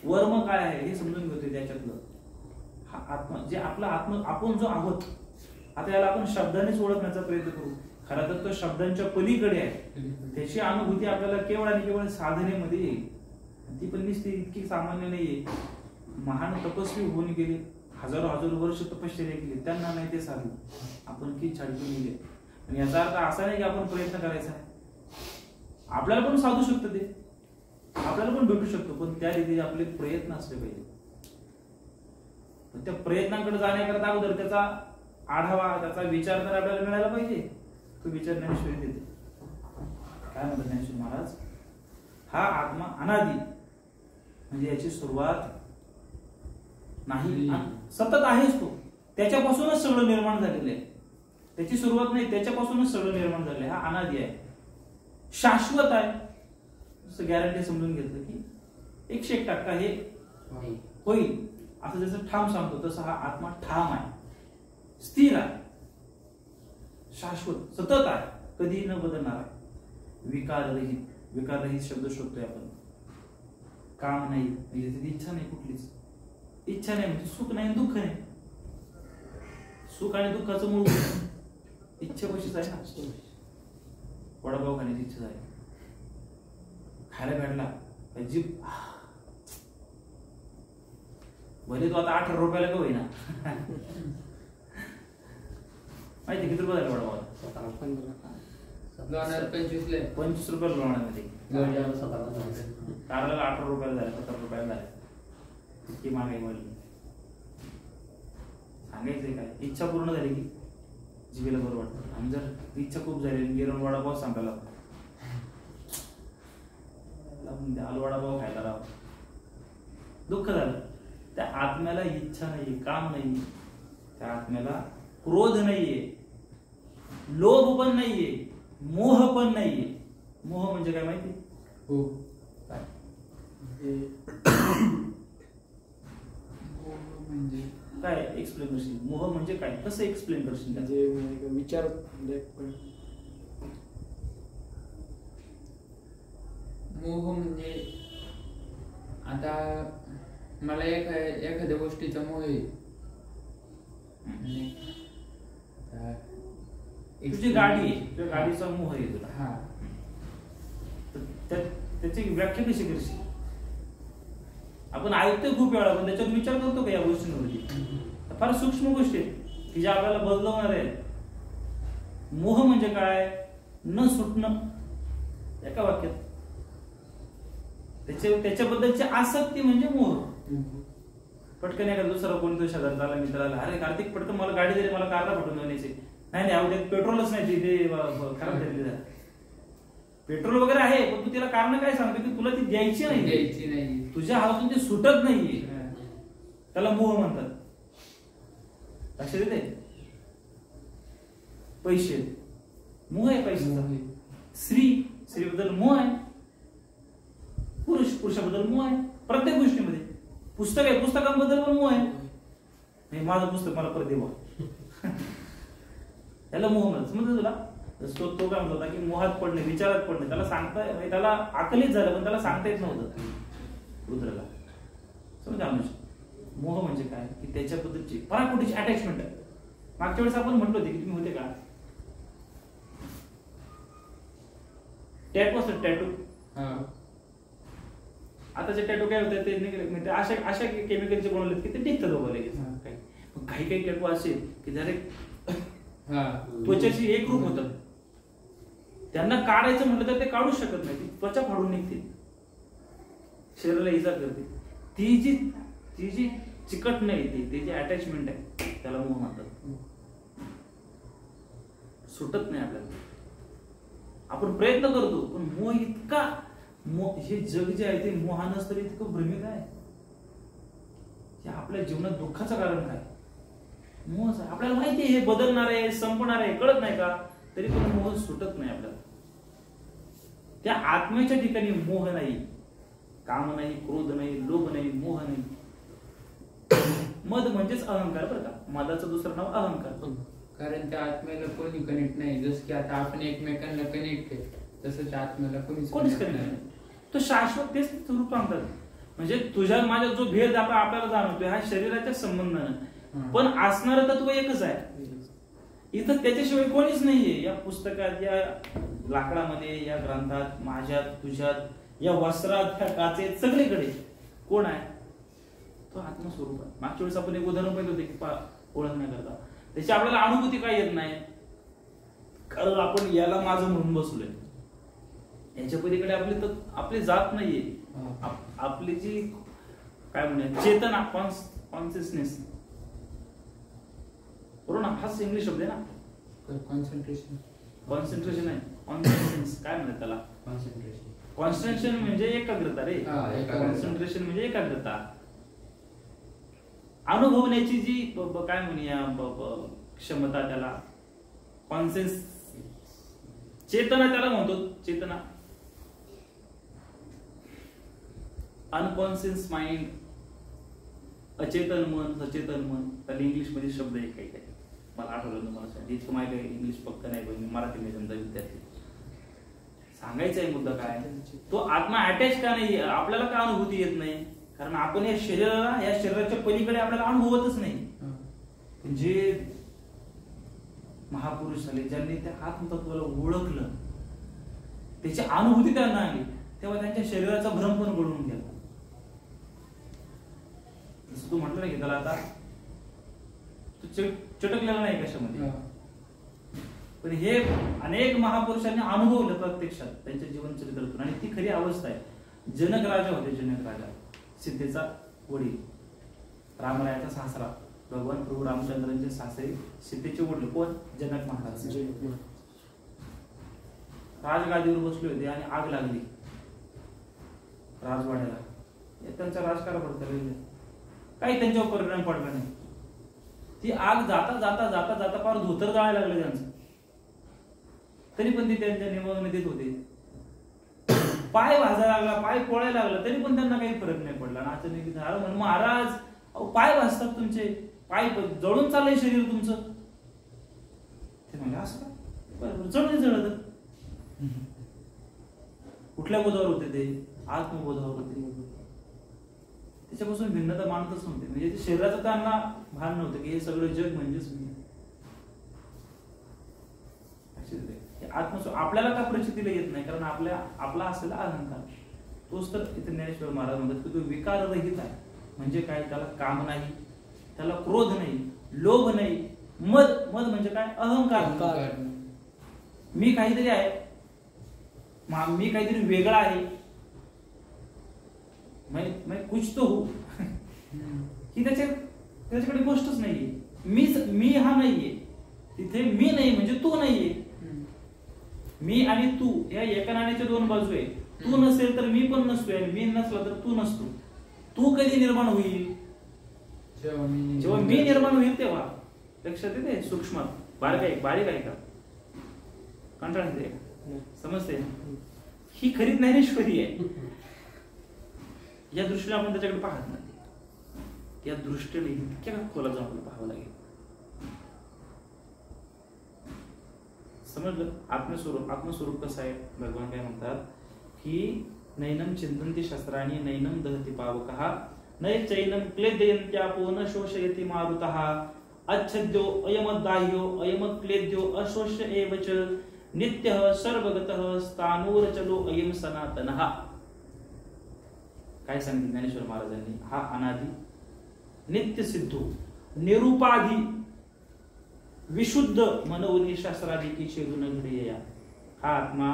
वर्म काय आहे हे समजून घेतोय. त्याच्यातलं हा आत्मा, जे आपला आत्मा, आपण जो आहोत, आता याला आपण शब्दानेच ओळखण्याचा प्रयत्न करू. खरं तर तो शब्दांच्या पलीकडे आहे. त्याची अनुभूती आपल्याला केवळ आणि केवळ साधनेमध्ये येईल. ती पण निस्ती इतकी सामान्य नाहीये. महान तपस्वी होऊन गेले, हजारो हजारो वर्ष तपश्चर्या केली, त्यांना नाही ते साधलं. आपण की छाडून गेले. आणि याचा अर्थ असा नाही की आपण प्रयत्न करायचा आहे. आपल्याला पण साधू शकतो, ते आपल्याला पण भेटू शकतो, पण त्या रीतीने आपले प्रयत्न असले पाहिजे. त्या प्रयत्नांकडे जाण्याकरता अगोदर त्याचा आढावा, त्याचा विचार तर आपल्याला मिळायला पाहिजे. तो विचार ज्ञानेश्वरी देते. काय म्हणतात ज्ञानेश्वर महाराज? हा आत्मा अनादी म्हणजे याची सुरुवात नाही, सतत आहेच तो. त्याच्यापासूनच सगळं निर्माण झालेलं आहे. त्याची सुरुवात नाही, त्याच्यापासूनच सगळं निर्माण झालंय. हा अनादी आहे, शाश्वत आहे. जसं गॅरंटी समजून घेतलं की 101% हे होईल, असं जसं ठाम सांगतो तसं हा आत्मा ठाम आहे, स्थिर आहे, शाश्वत, सतत आहे, कधीही न बदलणार आहे. विकाररहित. विकाररहित शब्द शोधतोय आपण. काम नाही म्हणजे इच्छा नाही, कुठलीच इच्छा नाही म्हणजे सुख नाही, दुःख नाही. सुख आणि दुःखाचं मूळ इच्छेपाशीच आहे ना. वडापाव खाण्याची इच्छा झाली, खायला भेटला, जीभ, भले तो आता 18 रुपयाला का होईना. माहिती किती रुपये झाले वडापाव? 25 रुपये लोणामध्ये. कारला 18 रुपयाला झाले, 17 रुपयाला झाले. इतकी महागाई वाढली. सांगायचंय काय? इच्छा पूर्ण झाली की जीवेला बरं वाटतं. आणि जर इच्छा खूप झाली, गेलो वडापाव सांगायला आलो वडापाव खायला राव, दुःख झालं. त्या आत्म्याला इच्छा नाहीये, काम नाही, त्या आत्म्याला क्रोध नाहीये, लोभ पण नाहीये, मोह पण नाहीये. मोह म्हणजे काय माहिती? हो, काय म्हणजे काय एक्सप्लेन करशील? मोह म्हणजे काय, कसं एक्सप्लेन करशील? म्हणजे विचार मोह म्हणजे आता मला एखाद्या गोष्टीचा मोह आहे. तुझी गाडी आहे, तुझ्या गाडीचा मोह आहे तुला. हा, त्याची व्याख्या कशी करशील? आपण ऐकतोय खूप वेळा, पण त्याच्यात विचार करतो का या गोष्टींवरती? फार सूक्ष्म गोष्टी आहेत की ज्या आपल्याला बदलवणार आहेत. मोह म्हणजे काय? न सुटणं, एका वाक्यात. त्याच्याबद्दलची आसक्ती म्हणजे मोह. पटकन एखादा दुसरा कोणी तो शेजारचा आला, मित्र आला, अरे कार्तिक पटकन मला गाडी दिली, मला कारला पाठवून देण्याचे. नाही नाही, अवघ्यात पेट्रोलच नाही, ते खराब झालेली आहे. पेट्रोल वगैरे आहे, पण तू तिला कारण काय सांगतो की तुला ती द्यायची नाही, तुझ्या हातातून ते सुटत नाहीये. त्याला मोह म्हणतात. लक्षात येते? पैसे, मोह आहे पैशाचा. स्त्री बद्दल मोह आहे, पुरुषाबद्दल मोह आहे, प्रत्येक गोष्टीमध्ये. पुस्तक आहे, पुस्तकांबद्दल पण मोह आहे. माझं पुस्तक मला परत देवा, त्याला मोह म्हणतात. समजलं तुला? तो काय म्हणत होता की मोहात पडणे, विचारात पडणे. त्याला सांगता, त्याला आकलित झालं, पण त्याला सांगता येत नव्हतं रुद्राला. समजा मोह म्हणजे काय की त्याच्याबद्दलची पराकोटीची अटॅचमेंट आहे. मागच्या वेळेस आपण म्हटलं होते की तुम्ही होते का? टॅटू असतात, टॅटू. आताचे टॅटू काय होतात ते अशा केमिकलचे बनवले की ते टिकतात बाबा लगेच. काही काही टॅटू असे की डायरेक्ट त्वचेशी एक रूप होतात. त्यांना काढायचं म्हटलं तर ते काढूच शकत नाही, ती त्वचा फाडून निघते, शरीराला इजा करते. ती जी चिकट नाही, ती जी अटॅचमेंट आहे त्याला मोह म्हणतात. सुटत नाही आपल्याला. आपण प्रयत्न करतो पण मोह इतका, हे जग जे आहे ते मोहानच तरी इतकं भ्रमित आहे. आपल्या जीवनात दुःखाचं कारण काय? मोहच आहे. आपल्याला माहिती आहे हे बदलणार आहे, संपणार आहे, कळत नाही का? तरी पण मोह सुटत नाही आपल्याला. त्या आत्म्याच्या ठिकाणी मोह नाही, काम नाही, क्रोध नाही, लोभ नाही, मोह नाही. मद म्हणजेच अहंकार बरं का. मदाचं दुसरं नाव अहंकार. कारण त्या आत्म्याला कोणी कनेक्ट नाही. जसं की आता आपण एकमेकांना कनेक्ट आहे, तसं त्या आत्म्याला कोणीच कनेक्ट नाही. तो शाश्वत तेच स्वरूप सांगतात. म्हणजे तुझ्या माझ्या जो भेद आपल्याला जाणवतोय हा शरीराच्या संबंधानं, पण असणारं तत्व एकच आहे. इथं त्याच्याशिवाय कोणीच नाहीये. या पुस्तकात, या लाकडामध्ये, या ग्रंथात, माझ्यात, तुझ्यात, या वस्त्रात, या काचेत, सगळीकडे कोण आहे? तो आत्मस्वरूप आहे. मागच्या वेळेस आपण एक उदाहरण पाहिलं होते की ओळखण्याकरता त्याची आपल्याला अनुभूती काय येत नाही, कारण आपण याला माझं म्हणून बसलोय. याच्या पलीकडे आपली जात नाहीये. आपली जी काय म्हणूया चेतना, कॉन्शियसनेस, बरोबर ना? हाच इंग्लिश शब्द आहे ना. कॉन्सन्ट्रेशन आहे, कॉन्शियसनेस काय म्हणतात त्याला? कॉन्सन्ट्रेशन म्हणजे एकाग्रता रे. कॉन्सन्ट्रेशन म्हणजे एकाग्रता. अनुभवण्याची जी काय म्हणूया क्षमता, त्याला कॉन्शियस, चेतना त्याला म्हणतो. चेतना, अनकॉन्शियस माइंड, अचेतन मन, सचेतन मन. त्याला इंग्लिश मध्ये शब्द आहे काही काही, मला आठवलं तुम्हाला. इतकं माहिती आहे, इंग्लिश पक्क नाही, पण मराठी मीडियमचा विद्यार्थी. सांगायचा आहे मुद्दा काय, तो आत्मा अटॅच का नाही, आपल्याला का अनुभूती येत नाही? कारण आपण या शरीराच्या पलीकडे आपल्याला अनुभवतच नाही. जे महापुरुष झाले, ज्यांनी त्या आत्मतत्वाला ओळखलं, त्याची अनुभूती त्यांना आली, तेव्हा त्यांच्या शरीराचा भ्रम पण गळून गेला. जसं तू म्हटलं नाही की त्याला आता तू चटकलेला नाही कशामध्ये, पण हे अनेक महापुरुषांनी अनुभवलं प्रत्यक्षात त्यांच्या जीवन चरित्रातून. आणि ती खरी अवस्था आहे. जनक राजा होते, जनक राजा, सीतेचा वडील, रामरायाचा सासरा, भगवान प्रभू रामचंद्रांचे सासरे, सीतेचे वडील कोण? जनक महाराज. राजगादीवर बसले होते आणि आग लागली राजवाड्याला. त्यांचा राजकारभार चाललेला, काही त्यांच्यावर परिणाम पडला नाही. ती आग जाता जाता जाता जाता फार धोतर जाळायला लागलं त्यांचं, तरी पण ते त्यांच्या निमग्नतेत होते. पाय भाजायला लागला, पाय पोळायला लागला, तरी पण त्यांना काही फरक नाही पडला. अचानक झालं म्हणून, महाराज पाय भाजतात तुमचे, पाय जळून चाललंय शरीर तुमचं. ते म्हणले असं काय? बरोबर, जळून जळत. कुठल्या बोधावर होते ते? आत्मबोधावर होते. त्याच्यापासून भिन्नता मानतच नव्हते. म्हणजे शरीराचं त्यांना भान नव्हतं की हे सगळं जग म्हणजेच मी. आपल्याला का प्रचितीला येत नाही? कारण आपला असलेला अहंकार. तोच तर इथे ज्ञानेश्वर महाराज म्हणतात की तो विकाररहित आहे. म्हणजे काय? त्याला काम नाही, त्याला क्रोध नाही, लोभ नाही, मद म्हणजे काय? अहंकार. मी काहीतरी आहे, मी काहीतरी वेगळा आहे, मैं कुछ तो हूं ही त्याच्याकडे गोष्टच नाहीये. मी हा नाहीये तिथे. मी नाही म्हणजे तू नाहीये. मी आणि तू या एका नाण्याच्या दोन बाजू आहे. तू नसेल तर मी पण नसतोय, आणि मी नसला तर तू नसतो. तू कधी निर्माण होईल? जेव्हा मी निर्माण होईल तेव्हा. लक्षात येते? सूक्ष्म बारीक आहे का? कंटाळ येते? समजते? ही खरी ज्ञानेश्वरी आहे. या दृष्टीने आपण त्याच्याकडे पाहत नाही. या दृष्टीने इतक्या खोलात जाऊन आपल्याला पाहावं लागेल. समजलं? आत्मस्वरूप कसं आहे? भगवान काय म्हणतात की नैनम चिंतन्ति शस्त्राणी नैनम दहति पावकः नय चैनम क्लेदयन्त्यापो न शोषयति मारुतः अच्छद्यो अयमद्दाह्यो अयमक्लेद्यो अशोष्य एव च नित्यः सर्वगतः स्थाणुरचलो अयम सनातनः. काय सांगितलं ज्ञानेश्वर महाराजांनी? हा अनादि, नित्य सिद्धो, निरुपाधी, विशुद्ध मनोनी शास्त्राधिकी छेदून घडीया. हा आत्मा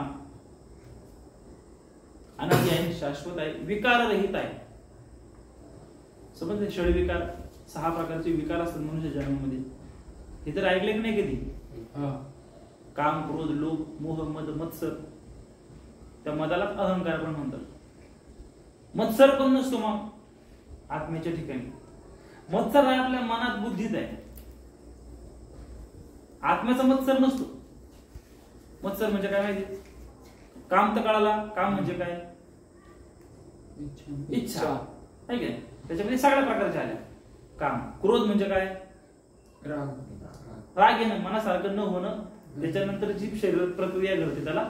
अनादि आहे, शाश्वत आहे, विकाररहित आहे. समजले? षडविकार 6 प्रकारचे विकार असतात मनुष्य जन्मामध्ये. हे तर ऐकले की नाही कधी? काम, क्रोध, लोभ, मोह, मद, मत्सर. त्या मदाला अहंकार पण म्हणतात. मत्सर पण नसतो मग आत्म्याच्या ठिकाणी. मत्सर आहे आपल्या मनात, बुद्धीत आहे. आत्म्याचा मत्सर नसतो. मत्सर म्हणजे काय माहिती? काम तर कळाला. काम म्हणजे काय? इच्छा आहे की? त्याच्यामध्ये सगळ्या प्रकारच्या आल्या. काम. क्रोध म्हणजे काय? राग येणं, मनासारखं न होणं. त्याच्यानंतर जी शरीरात प्रक्रिया घडते त्याला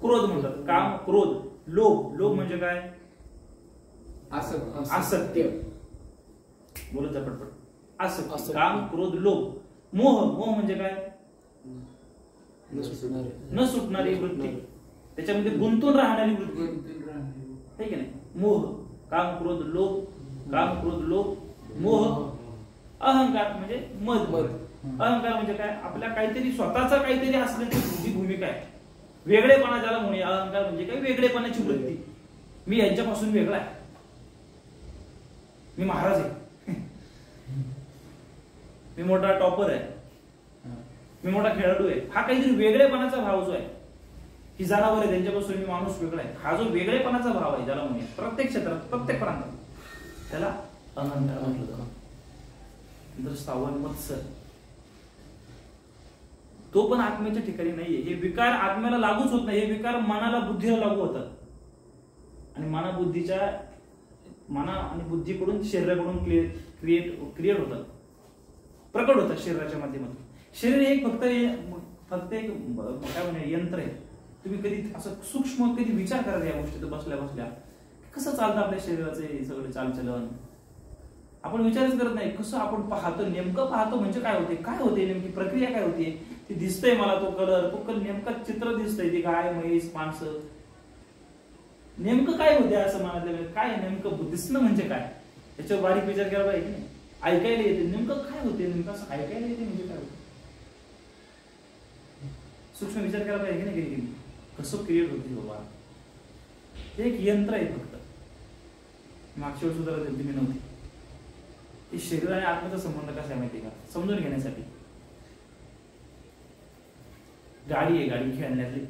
क्रोध म्हणतात. काम, क्रोध. लोभ म्हणजे काय? आसक्ती. बोलत जा पटपट. आसक्ती. काम, क्रोध, लोभ. मोह म्हणजे काय? न सुटणारी वृत्ती. त्याच्यामध्ये गुंतून राहणारी वृत्ती आहे की नाही? मोह. काम, क्रोध, लोभ. काम, क्रोध, लोभ, मोह. अहंकार म्हणजे मद. अहंकार म्हणजे काय? आपल्या काहीतरी स्वतःचा काहीतरी असण्याची जी भूमिका आहे. वेगळेपणा ज्याला म्हणूया. अहंकार म्हणजे काय? वेगळेपणाची वृत्ती. मी यांच्यापासून वेगळा आहे, मी महाराज आहे, मी मोठा टॉपर आहे, मी मोठा खेळाडू आहे. हा काहीतरी वेगळेपणाचा भाव जो आहे, ही जनावर आहे त्यांच्यापासून मी माणूस वेगळा आहे, हा जो वेगळेपणाचा भाव आहे ज्याला म्हणूया प्रत्येक क्षेत्रात, प्रत्येक प्रांतात, त्याला अहंकार म्हटलं जातं. नंतर स्थावर मत्सर, तो पण आत्म्याच्या ठिकाणी नाहीये. हे विकार आत्म्याला लागूच होत नाही. हे विकार मनाला, बुद्धीला लागू होतात. आणि मना आणि बुद्धीकडून शरीराकडून क्रिएट होतात, प्रकट होतात शरीराच्या माध्यमातून. शरीर हे फक्त एक काय म्हणूया यंत्र आहे. तुम्ही कधी असं सूक्ष्म कधी विचार करा या गोष्टी बसल्या बसल्या कसं चालतं आपल्या शरीराचे सगळे चालचलन. आपण विचारच करत नाही. कसं आपण पाहतो, नेमकं पाहतो म्हणजे काय होते, काय होते, नेमकी प्रक्रिया काय होते ती दिसतंय मला. तो कलर, तो नेमका चित्र दिसतंय. ती गाय, म्हैस, माणसं, नेमकं काय होते असं मला काय नेमकं दिसणं म्हणजे काय, याच्यावर बारीक विचार केला पाहिजे की नाही. ऐकायला येते नेमकं काय होते, नेमकं असं ऐकायला येते म्हणजे काय होतं, सूक्ष्म विचार केला पाहिजे की नाही. कधी कसं क्रिएट होते बाबा, हे एक यंत्र आहे फक्त. मागच्या वेळी सुद्धा तुम्ही नव्हती. हे शरीर आणि आत्म्याचा संबंध कसा आहे माहिती का, समजून घेण्यासाठी. गाडी आहे, गाडी खेळण्यातली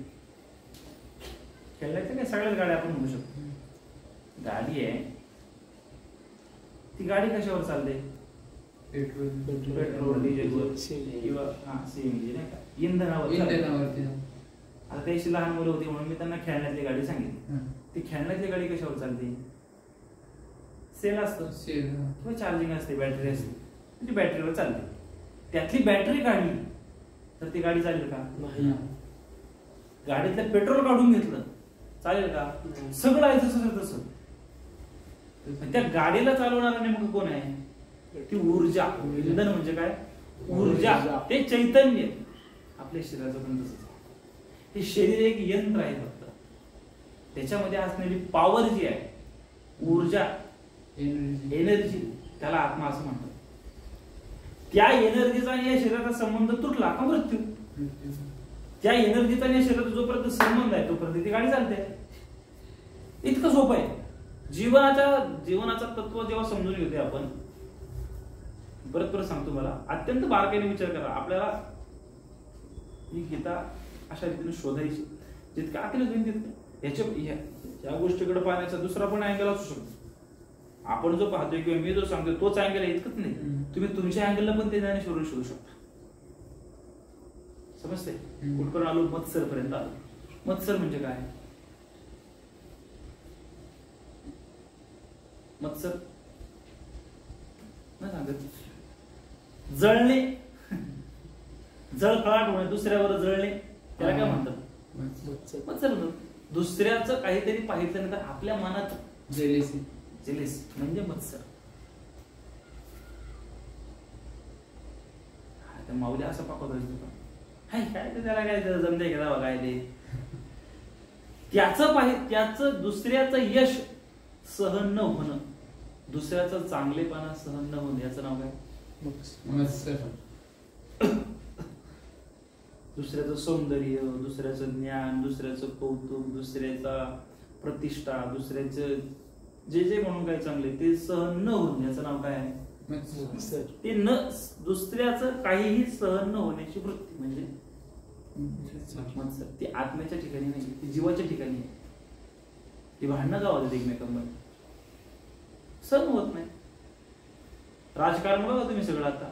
काय सगळ्याच गाड्या आपण म्हणू शकतो. गाडी आहे, ती गाडी कशावर चालते, पेट्रोल डिझेलवर किंवा सीएनजी नाही का, इंधनावर. आता त्याशी लहान मुलं होती म्हणून मी त्यांना खेळण्यातली गाडी सांगितली. ती खेळण्यातली गाडी कशावर चालते, सेल असतो किंवा चार्जिंग असते, बॅटरी असते, ती बॅटरीवर चालते. त्यातली बॅटरी काढली तर ती गाडी चालेल का, गाडीतलं पेट्रोल काढून घेतलं चालेल का, सगळं आहे तसं तसं. त्या गाडीला चालवणारा नेमकं कोण आहे, ती ऊर्जा. इंधन म्हणजे काय, ऊर्जा, ते चैतन्य. आपल्या शरीराचं पण तसंच. हे शरीर एक यंत्र आहे फक्त. त्याच्यामध्ये असणारी पॉवर जी आहे, ऊर्जा, एनर्जी, त्याला आत्मा असं म्हणतात. त्या एनर्जीचा आणि या शरीराचा संबंध तुटला का मृत्यू. त्या एनर्जीचा आणि या शरीराचा जोपर्यंत संबंध आहे तोपर्यंत ती गाडी चालते. इतकं सोपं आहे. जीवनाचा तत्व जेव्हा समजून घेतोय आपण, परत सांगतो मला, अत्यंत बारकाईने विचार करा. आपल्याला ही गीता अशा रीतीने शोधायची, जितकं आकलन होईल तितकं. या गोष्टीकडे पाहण्याचा दुसरा पण अँगल असू शकतो. आपण जो पाहतोय किंवा मी जो सांगतोय तोच अँगल आहे इतकंच नाही, तुम्ही तुमच्या अँगलला पण ते ज्ञानेश्वरून शोधू शकता. समजते? कुठपर्यंत आलो? मत्सर पर्यंत आलो. मत्सर म्हणजे काय? मत्सर नाही सांगत, जळणे, जळफळाट होणे, दुसऱ्यावर जळणे, त्याला काय म्हणतात? मत्सर. दुसऱ्याचं काहीतरी पाहिजे तर आपल्या मनात जेलेस म्हणजे मत्सर. माऊली असं पाकवतो काय त्याला काय जमते घेता काय ते, त्याचं दुसऱ्याचं यश सहन न होणं, दुसऱ्याचं चांगलेपणा सहन न होणं, याचं नाव काय? मत्सर. दुसऱ्याचं सौंदर्य, दुसऱ्याचं ज्ञान, दुसऱ्याचं कौतुक, दुसऱ्याचा प्रतिष्ठा, दुसऱ्याचं जे म्हणून काय चांगले ते सहन न होणं, याचं नाव काय आहे? ते दुसऱ्याचं काहीही सहन न होण्याची वृत्ती म्हणजे मत्सर. ती आत्म्याच्या ठिकाणी नाही, ती जीवाच्या ठिकाणी आहे. ती भांडणं का होतात एकमेकांमध्ये, सहन होत नाही. राजकारण बघा तुम्ही सगळं आता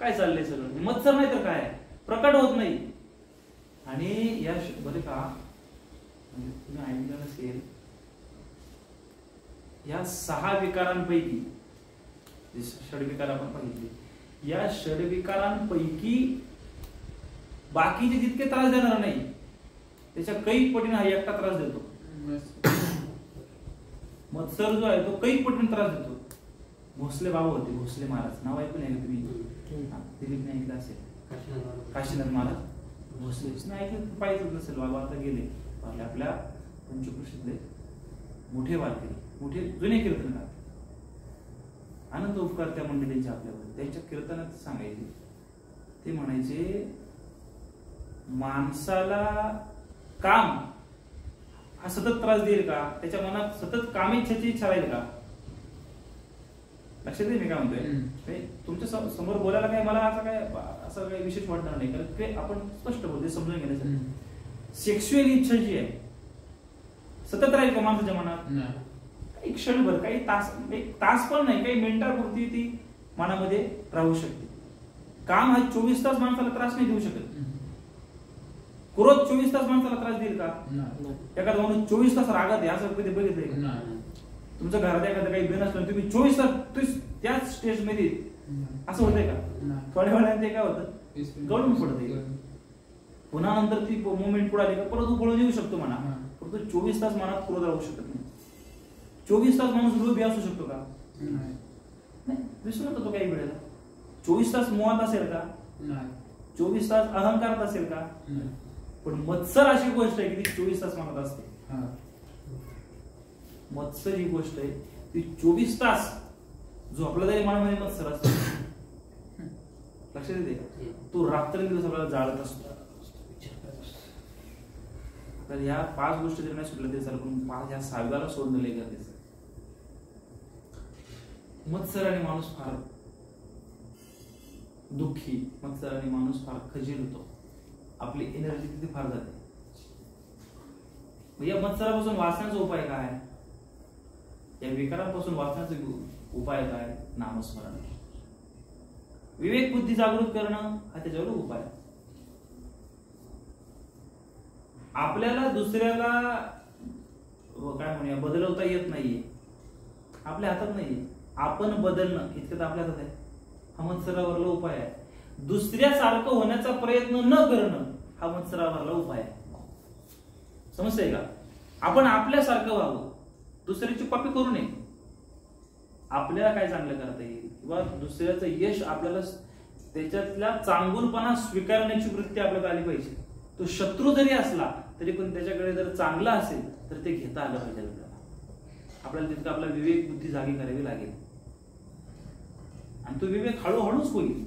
काय चाललंय, सगळं मत्सर नाही तर काय, प्रकट होत नाही. आणि या बरे का तुम्ही ऐकलं नसेल, या 6 विकारांपैकी, षडविकार आपण पाहिजे, या षडविकारांपैकी बाकीचे जितके त्रास देणार नाही त्याच्या कैक पटीने हा एकटा त्रास देतो. मत्सर जो आहे तो कैक पटीने त्रास देतो. भोसले बाबा होते, भोसले महाराज, नाव ऐकून आहे तुम्ही? दिलीपने ऐकलं असेल, काशीनाथ महाराज भोसले ऐकलं पाहिजेच नसेल बाबा, आता गेले. आपल्या पंचकृषीतले मोठे वारकरी, मोठे जुने कीर्तनकार, अनंत उपकार त्या मंडळींचे आपल्यावर. त्यांच्या कीर्तनात सांगायचे, ते म्हणायचे माणसाला काम हा सतत त्रास देईल का, त्याच्या मनात सतत कामेच्छेची इच्छा राहील का? लक्षात येईल मी काय म्हणतोय? तुमच्या समोर बोलायला काय मला असं काही विशेष वाटणार नाही, कारण ते आपण स्पष्ट बोलतो समजून घेण्यासाठी. सेक्शुअल इच्छा जी आहे सतत राहील का माणसाच्या मनात? एक क्षणभर, काही तास, एक तास पण नाही, काही मिनिटापुरती ती मनामध्ये राहू शकते. काम हा 24 तास माणसाला त्रास नाही देऊ शकत. क्रोध 24 तास माणसाला त्रास देईल का? एखादा माणूस 24 तास रागात आहे असं कधी बघितलंय? तुमच्या घरात एखादं काही बिन असलं तुम्ही 24 तास त्याच स्टेज मध्ये असं होतंय का? थोड्या वेळाने ते काय होतं, गळून पडते. पुन्हा नंतर ती मुवमेंट पुढे आली का परत उपळून येऊ शकतो म्हणा, परंतु 24 तास मनात क्रोध राहू शकत नाही. 24 तास माणूस लोभी असू शकतो का? नाही, विसरू नका तो काही वेळेला. 24 तास मोहात असेल का? 24 तास अहंकारात असेल का? पण मत्सर अशी गोष्ट आहे की ती 24 तास मनात असते. मत्सर ही गोष्ट आहे ती 24 तास झोपला तरी मनामध्ये मत्सर असतो. लक्षात येते? तो रात्रंदिवस आपल्याला जाळत असतो. तर ह्या 5 गोष्टी जर नाही सुटल्या तरी चालेल, पण ह्या 6व्याला सोडणं लय गरजेचं. मत्सराने माणूस फार दुःखी, मत्सराने माणूस फार खजील होतो, आपली एनर्जी तिथे फार जाते. या मत्सरापासून वाचण्याचा उपाय काय? या विकारांपासून वाचण्याचा उपाय काय? नामस्मरण. विवेक बुद्धी जागृत करणं हा त्याच्यावर उपाय. आपल्याला दुसऱ्याला काय म्हणूया बदलवता येत नाहीये, आपल्या हातात नाहीये. आपण बदलणं इतकं आपल्या हातात आहे. हा मत्सरावरला उपाय आहे. दुसऱ्यासारखं होण्याचा प्रयत्न न करणं हा मत्सरावरला उपाय आहे. समजतंय का? आपण आपल्यासारखं व्हावं, दुसऱ्याची कॉपी करू नये. आपल्याला काय चांगलं करता येईल किंवा दुसऱ्याचं यश आपल्याला त्याच्यातला चांगुलपणा स्वीकारण्याची वृत्ती आपल्याला आली पाहिजे. तो शत्रू जरी असला तरी पण त्याच्याकडे जर चांगला असेल तर ते घेता आलं पाहिजे आपल्याला तितकं आपला विवेक बुद्धी जागी करावी लागेल आणि तो विवेक हळूहळूच होईल.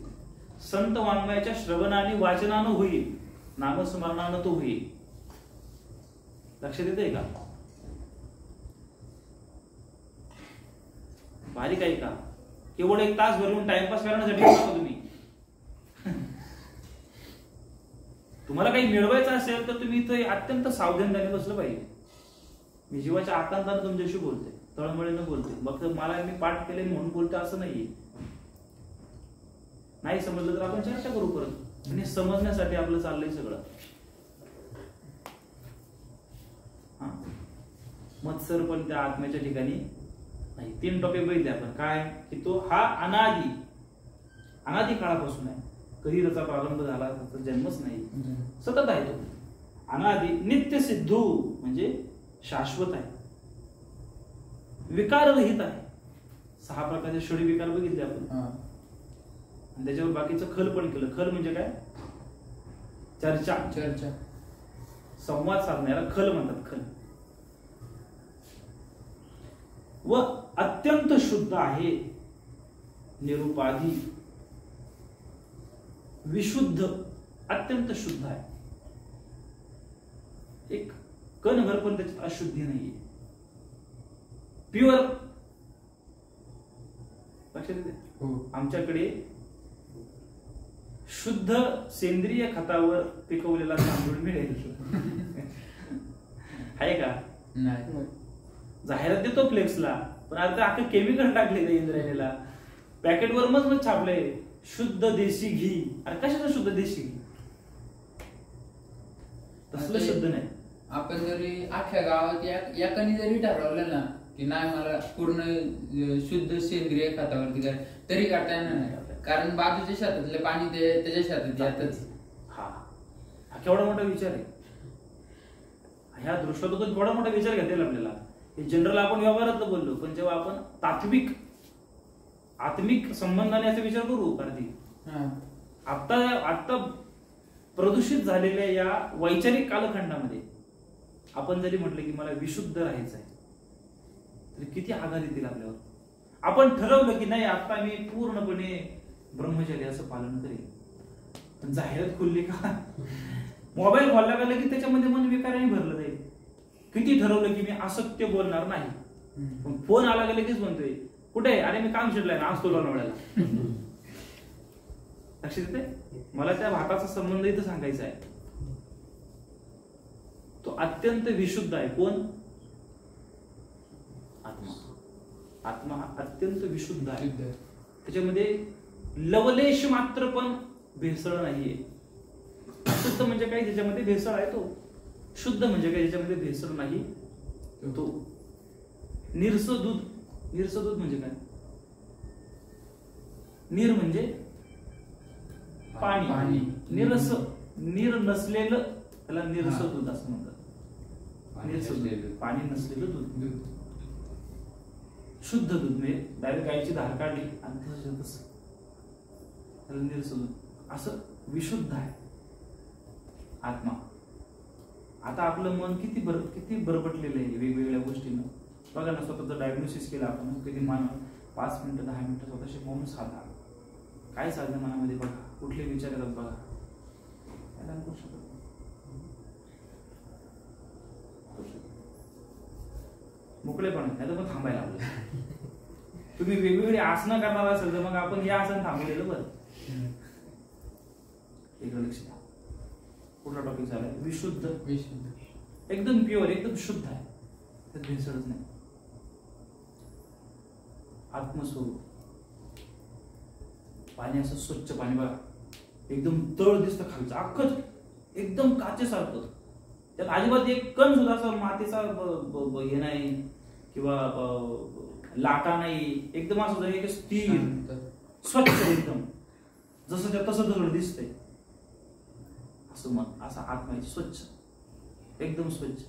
संत वाङ्मयाच्या श्रवणाने वाचनानं होईल, नामस्मरणानं तो होईल. लक्षात येतंय का? बारीक आहे का? केवळ 1 तास भरून टाइमपास करण्यासाठी नका तुम्ही. तुम्हाला काही मिळवायचं असेल तर तुम्ही इथं अत्यंत सावधानतेने बसलं पाहिजे. मी जीवाच्या आकांताने तुमच्याशी बोलते, तळमळीनं बोलते. फक्त मला मी पाठ केले म्हणून बोलते असं नाहीये. नाही समजलं तर आपण चर्चा करू परत. आणि समजण्यासाठी आपलं चाललंय सगळं. मत्सर पण त्या आत्म्याच्या ठिकाणी नाही. 3 टॉपिक बघितले आपण. काय की तो हा अनादी काळापासून आहे. कधी त्याचा प्रारंभ झाला, त्याचा जन्मच नाही, सतत आहे तो. अनादी नित्य सिद्धू म्हणजे शाश्वत आहे, विकाररहित आहे. 6 प्रकारचे षडी विकार बघितले आपण आणि त्याच्यावर बाकीचं खल पण केलं. खल म्हणजे काय? चर्चा, संवाद साधण्याला खल म्हणतात. खल व अत्यंत शुद्ध आहे, निरुपाधी, विशुद्ध, अत्यंत शुद्ध आहे. एक कणभर पण त्याच्यात अशुद्धी नाहीये. प्युअर. लक्षात येते? आमच्याकडे शुद्ध सेंद्रिय खतावर पिकवलेला तांदूळ मिळेल आहे का? नाही. जाहिरात देतो फ्लेक्सला, पण आता अख्खं केमिकल टाकले इंद्रायणीला. पॅकेटवर मग छापलंय शुद्ध देशी घी. अरे कशाचं शुद्ध देशी घी? तसलं शुद्ध नाही. आपण जरी अख्ख्या गावात एकाने जरी ठरवलं ना की नाही मला पूर्ण शुद्ध सेंद्रिय खतावरती करायचं, तरी करता येणार नाही. कारण बाजूच्या शेतातले पाणी ते त्याच्या शेतात येतच. हा केवढा मोठा विचार आहे. ह्या दृष्टातून केवढा मोठा विचार घेता येईल आपल्याला. जनरल आपण व्यवहारातलं बोललो, पण जेव्हा आपण तात्विक आत्मिक संबंधाने असा विचार करू करते. आता प्रदूषित झालेल्या या वैचारिक कालखंडामध्ये आपण जरी म्हटलं की मला विशुद्ध राहायचं आहे, तरी किती आघात येतील आपल्यावर. आपण ठरवलं की नाही आता मी पूर्णपणे ब्रह्मचर्य असं पालन करेल, पण जाहिरात खुलली का मोबाईल खोलला गेला की त्याच्यामध्ये मन विकाराने भरलं जाईल. किती ठरवलं की मी असत्य बोलणार नाही, पण फोन आला गेला कीच म्हणतोय कुठे? अरे मी काम शिरलाय ना आज तो लोणावळ्याला. लक्षात येते? मला त्या भाताचा संबंध इथं सांगायचा आहे. तो अत्यंत विशुद्ध आहे. कोण? आत्मा. आत्मा हा अत्यंत विशुद्ध आहे. त्याच्यामध्ये लवलेश मात्र पण भेसळ नाहीये. शुद्ध म्हणजे काय? ज्याच्यामध्ये भेसळ आहे तो. शुद्ध म्हणजे काय? ज्याच्यामध्ये भेसळ नाही तो. निरस दूध. निरस दूध म्हणजे काय? नीर म्हणजे पाणी. निरस, नीर नसलेलं त्याला निरस दूध असं म्हणतात. पाणी नसलेलं दूध. शुद्ध दूध म्हणजे डायरेक्ट गायची धार काढली आणि तसं त्याला निरस दूध. असं विशुद्ध आहे आत्मा. आता आपलं मन किती बरबटलेलं आहे वेगवेगळ्या गोष्टींना. बघा ना, स्वतःचं डायग्नोसिस केलं आपण. कधी मानव 5 मिनिटं 10 मिनिटं स्वतःशी मौन साधा. काय चाललं मनामध्ये बघा, कुठले विचार येतात बघा. मोकळेपणा नाही तर मग थांबायला लागलं. तुम्ही वेगवेगळी आसनं करणार असेल तर मग आपण हे आसन थांबवलेलं बरं. इकडे लक्ष द्या. कुठला टॉपिक झालाय? विशुद्ध. एकदम प्युअर, एकदम शुद्ध आहे, त्यात भेसळच नाही. आत्मस्वरूप. पाणी असं स्वच्छ पाणी बघा, एकदम तळ दिसतं खालचं अख्खच, एकदम काचेसारखं. त्यात अजिबात एक कण सुद्धा असं मातीचा हे नाही किंवा लाटा नाही. एकदम असं एक स्थिर स्वच्छ, एकदम जसं त्या तसं दगड दिसतंय असं मन. असा आत्मा स्वच्छ, एकदम स्वच्छ.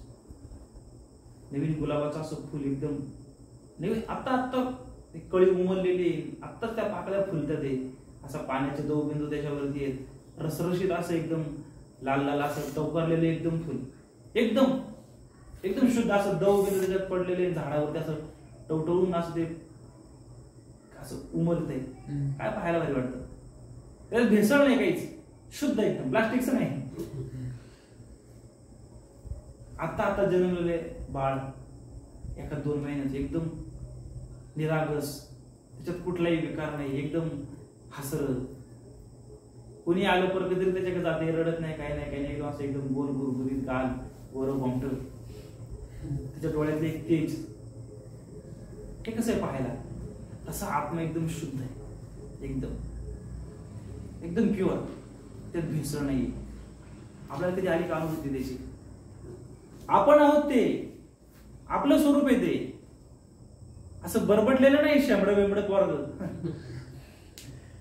नवीन गुलाबाचं असं फुल एकदम नवीन, आता कळी उमललेली, आत्ताच त्या पाकळ्या फुलतात. असा पाण्याचे दवबिंदू त्याच्यावरती आहेत. रसरशीत असं एकदम लाल लाल असं टवकारलेलं एकदम फुल. एकदम एकदम शुद्ध, असं दव वगैरे त्याच्यात पडलेले झाडावरती असं टवटवून असं ते असं उमलतंय. काय पाहायला भारी वाटतं. त्याला भेसळ नाही काहीच, शुद्ध एकदम, प्लास्टिकचं नाही. आता जन्मलेले बाळ 1-2 महिन्याचे एकदम निरागस, त्याच्यात कुठलाही विकार नाही, एकदम हसरं. कोणी आलं पर कधी त्याच्याकडे जाते, रडत नाही, काही नाही, एकदम असं एकदम गोल गुरगुरीत गाल, गोरं बॉम्बट, त्याच्या डोळ्यातले एक तेज. हे कसं आहे पाहायला. तसा आत्मा एकदम शुद्ध आहे, एकदम एकदम प्युअर, त्यात भेसळ नाहीये. आपल्याला कधी आली का अनुभूती त्याची. आपण आहोत ते, आपलं स्वरूप आहे ते, असं बरबडलेलं नाही, शेंबड बेंबड वर्ग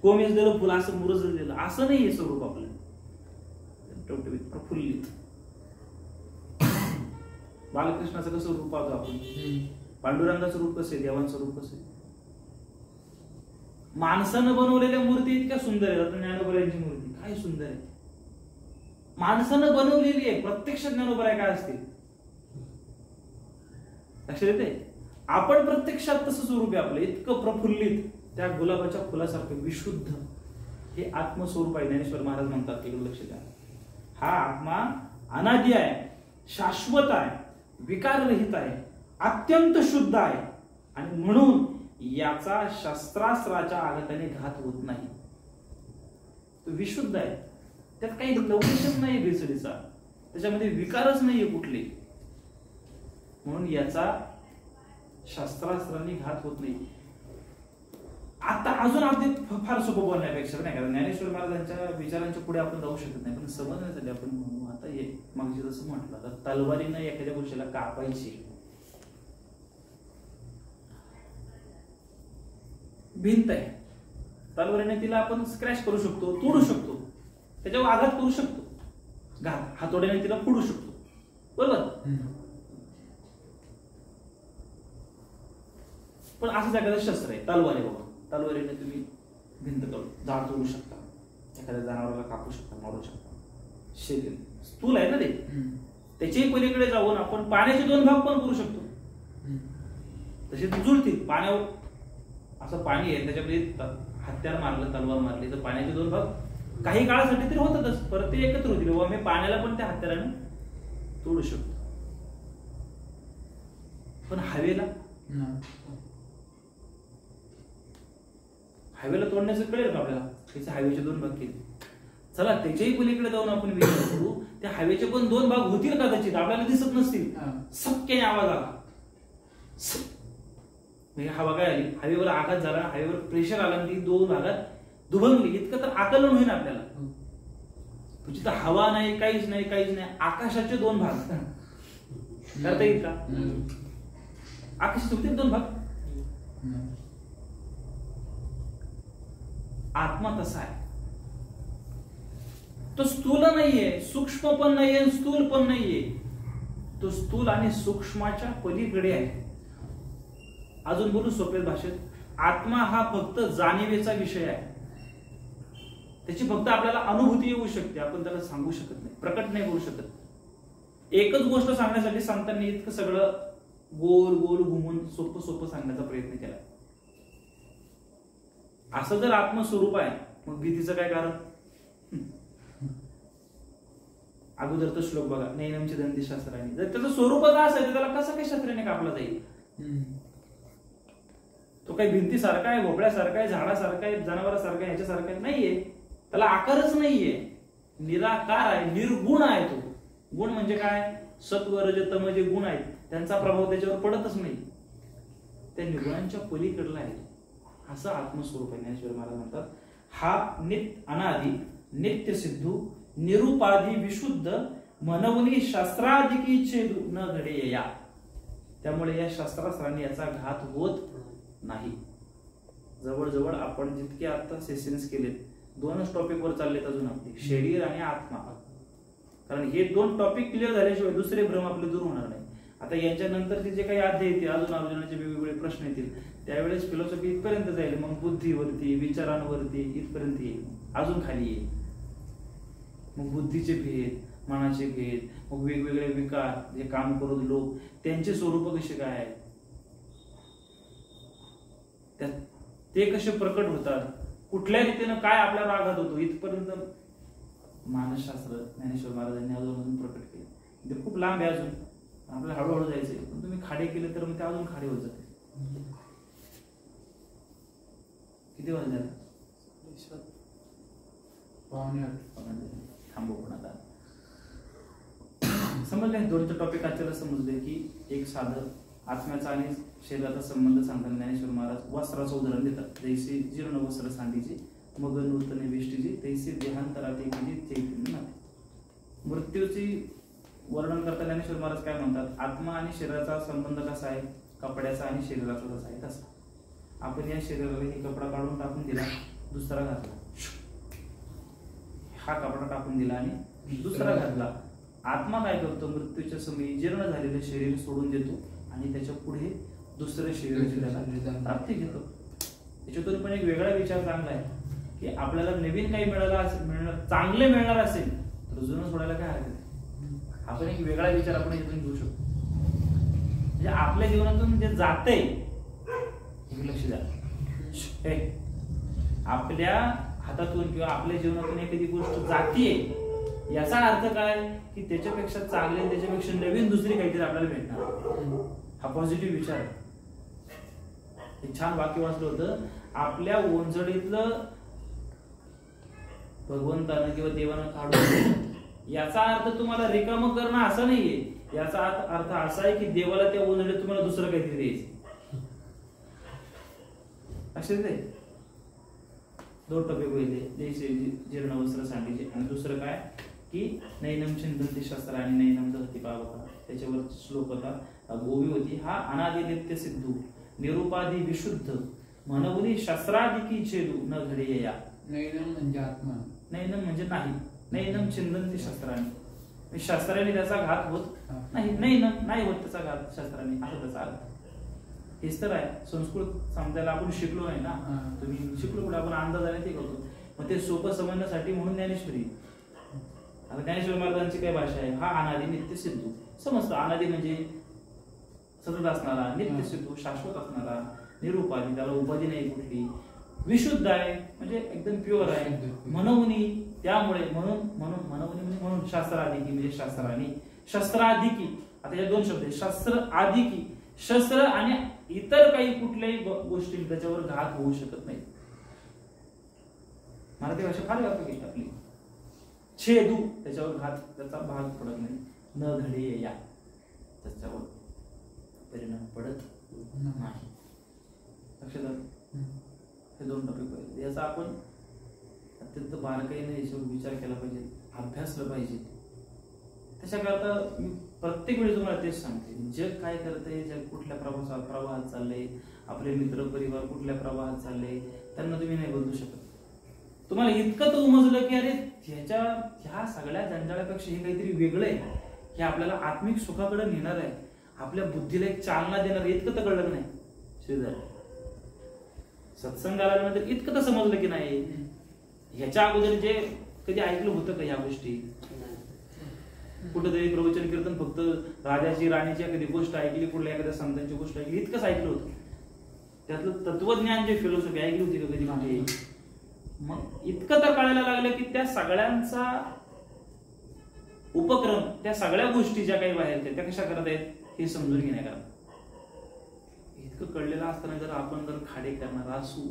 कोमेजलेलं फुल असं मुरजलेलं असं नाहीये स्वरूप आपलं, टवटवीत प्रफुल्लित. बालकृष्णाचं कसं रूप पाहतो आपण, पांडुरंगाचं रूप कसं आहे, देवांचं रूप कसं आहे. माणसानं बनवलेल्या मूर्ती इतक्या सुंदर आहेत. आता ज्ञानोबरायांची मूर्ती काय सुंदर आहे, माणसानं बनवलेली आहे. प्रत्यक्ष ज्ञानोबराय काय असते लक्षात येते. आपण प्रत्यक्षात तसं स्वरूप आहे आपलं, इतकं प्रफुल्लित, त्या गुलाबाच्या फुलासारखं विशुद्ध हे आत्मस्वरूप आहे. ज्ञानेश्वर महाराज म्हणतात, की लक्ष द्या, हा आत्मा अनादि आहे, शाश्वत आहे, विकाररहित आहे, अत्यंत शुद्ध आहे, आणि म्हणून याचा शस्त्रास्त्राच्या आघाताने घात होत नाही. तो विशुद्ध आहे, त्यात काही लवलेशच नाही भेसळीचा, त्याच्यामध्ये विकारच नाहीये कुठले, म्हणून याचा शस्त्रास्त्रांनी घात होत नाही. आता अजून अगदी फार सोपं बोलण्यापेक्षा नाही, कारण ज्ञानेश्वर महाराजांच्या विचारांच्या पुढे आपण जाऊ शकत नाही, पण समजण्यासाठी आपण म्हणू. आता हे मागची जसं म्हटलं, तर तलवारीनं एखाद्या गोष्टीला कापायची, भिंत आहे, तलवारीने तिला आपण स्क्रॅच करू शकतो, तोडू शकतो, त्याच्यावर आघात करू शकतो, हातोड्याने तिला फोडू शकतो, बरोबर. पण असंच एखादं शस्त्र आहे, तलवार आहे बाबा, तलवारीने तुम्ही भिंत करून झाड तोडू शकता, एखाद्या जनावराला कापू शकता, मारू शकता. स्थूल आहे ना ते, त्याच्याही पलीकडे जाऊन आपण पाण्याचे 2 भाग पण करू शकतो. तसे जुळतील. पाण्यावर असं पाणी आहे, त्याच्यामध्ये हत्यार मारलं, तलवार मारली, तर पाण्याचे 2 भाग काही काळासाठी तरी होतातच, परत ते एकत्र होतील. बाबा मी पाण्याला पण त्या हत्याराने तोडू शकतो. पण हवेला तोडण्याचं कळेल का आपल्याला. त्याचे हवेचे 2 भाग केले, चला त्याच्याही पलीकडे जाऊन आपण विचार करू, त्या हवेचे पण 2 भाग होतील कदाचित, आपल्याला दिसत नसतील. सपक्याने आवाज आला, हवा काय आली, हवेवर आघात झाला, हवेवर प्रेशर आला, ती 2 भागात दुभंगली, इतकं तर आकलन होईल आपल्याला. तुझी तर हवा नाही, काहीच नाही, आकाशाचे 2 भाग करता येईल का. आकाशाचे होतील 2 भाग. आत्मा तसा आहे, तो स्थूल नाहीये, सूक्ष्म पण नाहीये, स्थूल पण नाहीये, तो स्थूल आणि सूक्ष्माच्या पलीकडे आहे. अजून बोलू सोप्या भाषेत, आत्मा हा फक्त जाणीवेचा विषय आहे. त्याची फक्त आपल्याला अनुभूती येऊ शकते, आपण त्याला सांगू शकत नाही, प्रकट नाही करू शकत. एकच गोष्ट सांगण्यासाठी संतांनी इतकं सगळं गोल गोल घुमून सोपं सांगण्याचा प्रयत्न केला. असं जर आत्मस्वरूप आहे, मग भीतीचं काय कारण. अगोदरचा श्लोक बघा, नैनमची दंती शास्त्राने, जर त्याचं स्वरूपच असं आहे, त्याला कसं काही शस्त्राने कापला जाईल. तो काही भिंतीसारखा आहे, भोपळ्यासारखा आहे, झाडासारखा आहे, जनावरासारखा आहे, ह्याच्यासारखा नाहीये, त्याला आकारच नाहीये, निराकार आहे, निर्गुण आहे. तो गुण म्हणजे काय, सत्व रज तम जे गुण आहेत त्यांचा प्रभाव त्याच्यावर पडतच नाही, त्या निर्गुणांच्या पलीकडला आहे. असं आत्मस्वरूप आहे. ज्ञानेश्वर महाराज म्हणतात, हा नित्य अनादि, नित्य सिद्धू, निरुपाधी, विशुद्ध, मनवनी शास्त्राधिकी छेदू न घडे या. त्यामुळे या शास्त्रास्त्रांनी याचा घात होत नाही. जवळजवळ आपण जितके आता सेशन्स केलेत, 2च टॉपिक वर चाललेत अजून आपले, शरीर आणि आत्मा. कारण हे 2 टॉपिक क्लिअर झाल्याशिवाय दुसरे भ्रम आपले दूर होणार नाही. आता यांच्या नंतरचे जे काही अध्याय येतील, अजून अर्जुनाचे वेगवेगळे प्रश्न येतील, त्यावेळेस फिलॉसॉफी इथपर्यंत जाईल, मग बुद्धीवरती, विचारांवरती इथपर्यंत येईल, अजून खाली येईल. मग बुद्धीचे भेद, मनाचे भेद, मग वेगवेगळे विकार, जे काम करून लोक, त्यांचे स्वरूप कसे काय आहेत, ते कसे प्रकट होतात, कुठल्या रीतीनं काय आपल्याला आघात होतो, इथपर्यंत मानसशास्त्र ज्ञानेश्वर महाराजांनी अजून प्रकट केले. ते खूप लांब आहे, अजून आपल्याला हळूहळू जायचंय. पण तुम्ही खाडे केले तर मग ते अजून खाडे होत जाते. किती वाजले थांबू. पण आता समजलं, दोनचं टॉपिक आजच्याला समजले की एक साधं आत्म्याचा आणि शरीराचा संबंध सांगताना ज्ञानेश्वर महाराज वस्त्राचं उदाहरण देतात. जैसे जीर्ण वस्त्र सांडीचे मग नूतन वेष्टीची तैसे देहांतरात चैतन्य. मृत्यूची वर्णन करताना ज्ञानेश्वर महाराज काय म्हणतात, आत्मा आणि शरीराचा संबंध कसा आहे, कपड्याचा आणि शरीराचा कसा आहे तसा. आपण या शरीराला हे कपडा काढून टाकून दिला, दुसरा घातला, हा कपडा टाकून दिला आणि दुसरा घातला. आत्मा काय करतो, मृत्यूच्या समयी जीर्ण झालेलं शरीर सोडून देतो आणि त्याच्या पुढे दुसरं शरीर त्याला प्राप्ती घेतो. त्याच्यातून पण एक वेगळा विचार चांगला आहे की आपल्याला नवीन काही चांगले मिळणार असेल तर जुनं सोडायला काय हरकत आहे. आपण एक वेगळा विचार आपण इथून घेऊ शकतो. म्हणजे आपल्या जीवनातून जे जातंय, लक्ष द्या, आपल्या हातातून किंवा आपल्या जीवनातून एखादी गोष्ट जातीये, याचा अर्थ काय की त्याच्यापेक्षा चांगले, त्याच्यापेक्षा नवीन दुसरी काहीतरी आपल्याला भेटणार. हा पॉझिटिव्ह विचार आहे. एक छान वाक्य वाचलं होतं, आपल्या ओंजळीतलं भगवंतानं किंवा देवानं काढून, याचा अर्थ तुम्हाला रिकामं करणं असं नाहीये. याचा अर्थ असा आहे की देवाला त्या ओंजळीत तुम्हाला दुसरं काहीतरी द्यायचं. असेच आहे. दोन टप्पे पहिले जैसे जीर्ण वस्त्र सांडीचे आणि दुसरं काय की नैनम चिंतनते शस्त्र आणि नैनम दहती पावता. त्याच्यावर श्लोक होता, गोवी होती, हा अनादि नित्य सिद्धू निरुपाधी विशुद्ध म्हणवली शस्त्राधिकी छेदू न घडे या. नैनम म्हणजे आत्मा, नैनम म्हणजे नाही, नैनम चिंतनते शस्त्राने, शस्त्राने त्याचा घात होत नाही, नैनम नाही होत त्याचा घात शस्त्राने, असं त्याचा अर्थ. हेच तर आहे. संस्कृत समजायला आपण शिकलो नाही ना, तुम्ही शिकलो कुठे, आपण अंदाजाने ते करतो. मग ते सोपं समजण्यासाठी म्हणून ज्ञानेश्वरी. आता ज्ञानेश्वर महाराजांची काय भाषा आहे, हा अनादि नित्य सिद्धू समजतो. अनादि म्हणजे सतत असणारा, नित्य सिद्धू शाश्वत असणारा, निरुपाधी, त्याला उपाधी नाही कुठली, विशुद्ध आहे म्हणजे एकदम प्युअर आहे, म्हणूनी, त्यामुळे म्हणून म्हणून शास्त्राधिकी म्हणजे शास्त्राने, शस्त्राधिकी. आता या दोन शब्द आहेत, शस्त्र आधिकी, शस्त्र आणि इतर काही कुठल्याही गोष्टी त्याच्यावर घात होऊ शकत नाही. मराठी भाषा फार व्यापक आहे आपली. छेदू, त्याच्यावर घात, त्याचा भाग पडत नाही. न घडे या, त्याच्यावर परिणाम पडत नाही. लक्षात, हे दोन टॉपिक पाहिजे. याचा आपण अत्यंत बारकाईने याच्यावर विचार केला पाहिजे, अभ्यासलं पाहिजे. त्याच्याकरता मी प्रत्येक वेळी तुम्हाला तेच सांगते, जग काय करतंय, जग कुठल्या प्रवाहात चाललंय, आपले मित्र परिवार कुठल्या प्रवाहात चालले, त्यांना तुम्ही नाही बदलू शकत. तुम्हाला इतकं तो उमजलं की अरे ह्या सगळ्या जंजाळापेक्षा हे काहीतरी वेगळं आहे, हे आपल्याला आत्मिक सुखाकडे नेणार आहे, आपल्या बुद्धीला एक चालना देणार आहे, इतकं तर कळलं नाही. श्रीधर, सत्संग आल्यानंतर इतकं तर समजलं की नाही. ह्याच्या अगोदर जे कधी ऐकलं होतं का ह्या गोष्टी? कुठेतरी प्रवचन कीर्तन फक्त राजाची राणीची एखादी गोष्ट ऐकली, कुठल्या एखाद्या संतांची गोष्ट ऐकली, इतकंच ऐकलं होतं. त्यातलं तत्वज्ञान जे फिलॉसॉफी ऐकली होती का कधी कुठे? मग इतकं तर कळायला लागलं की त्या सगळ्यांचा उपक्रम, त्या सगळ्या गोष्टी ज्या काही बाहेर त्या कशा करत आहेत हे समजून घेण्याकरता. इतकं कळलेलं असताना जर आपण खाडे करणार असू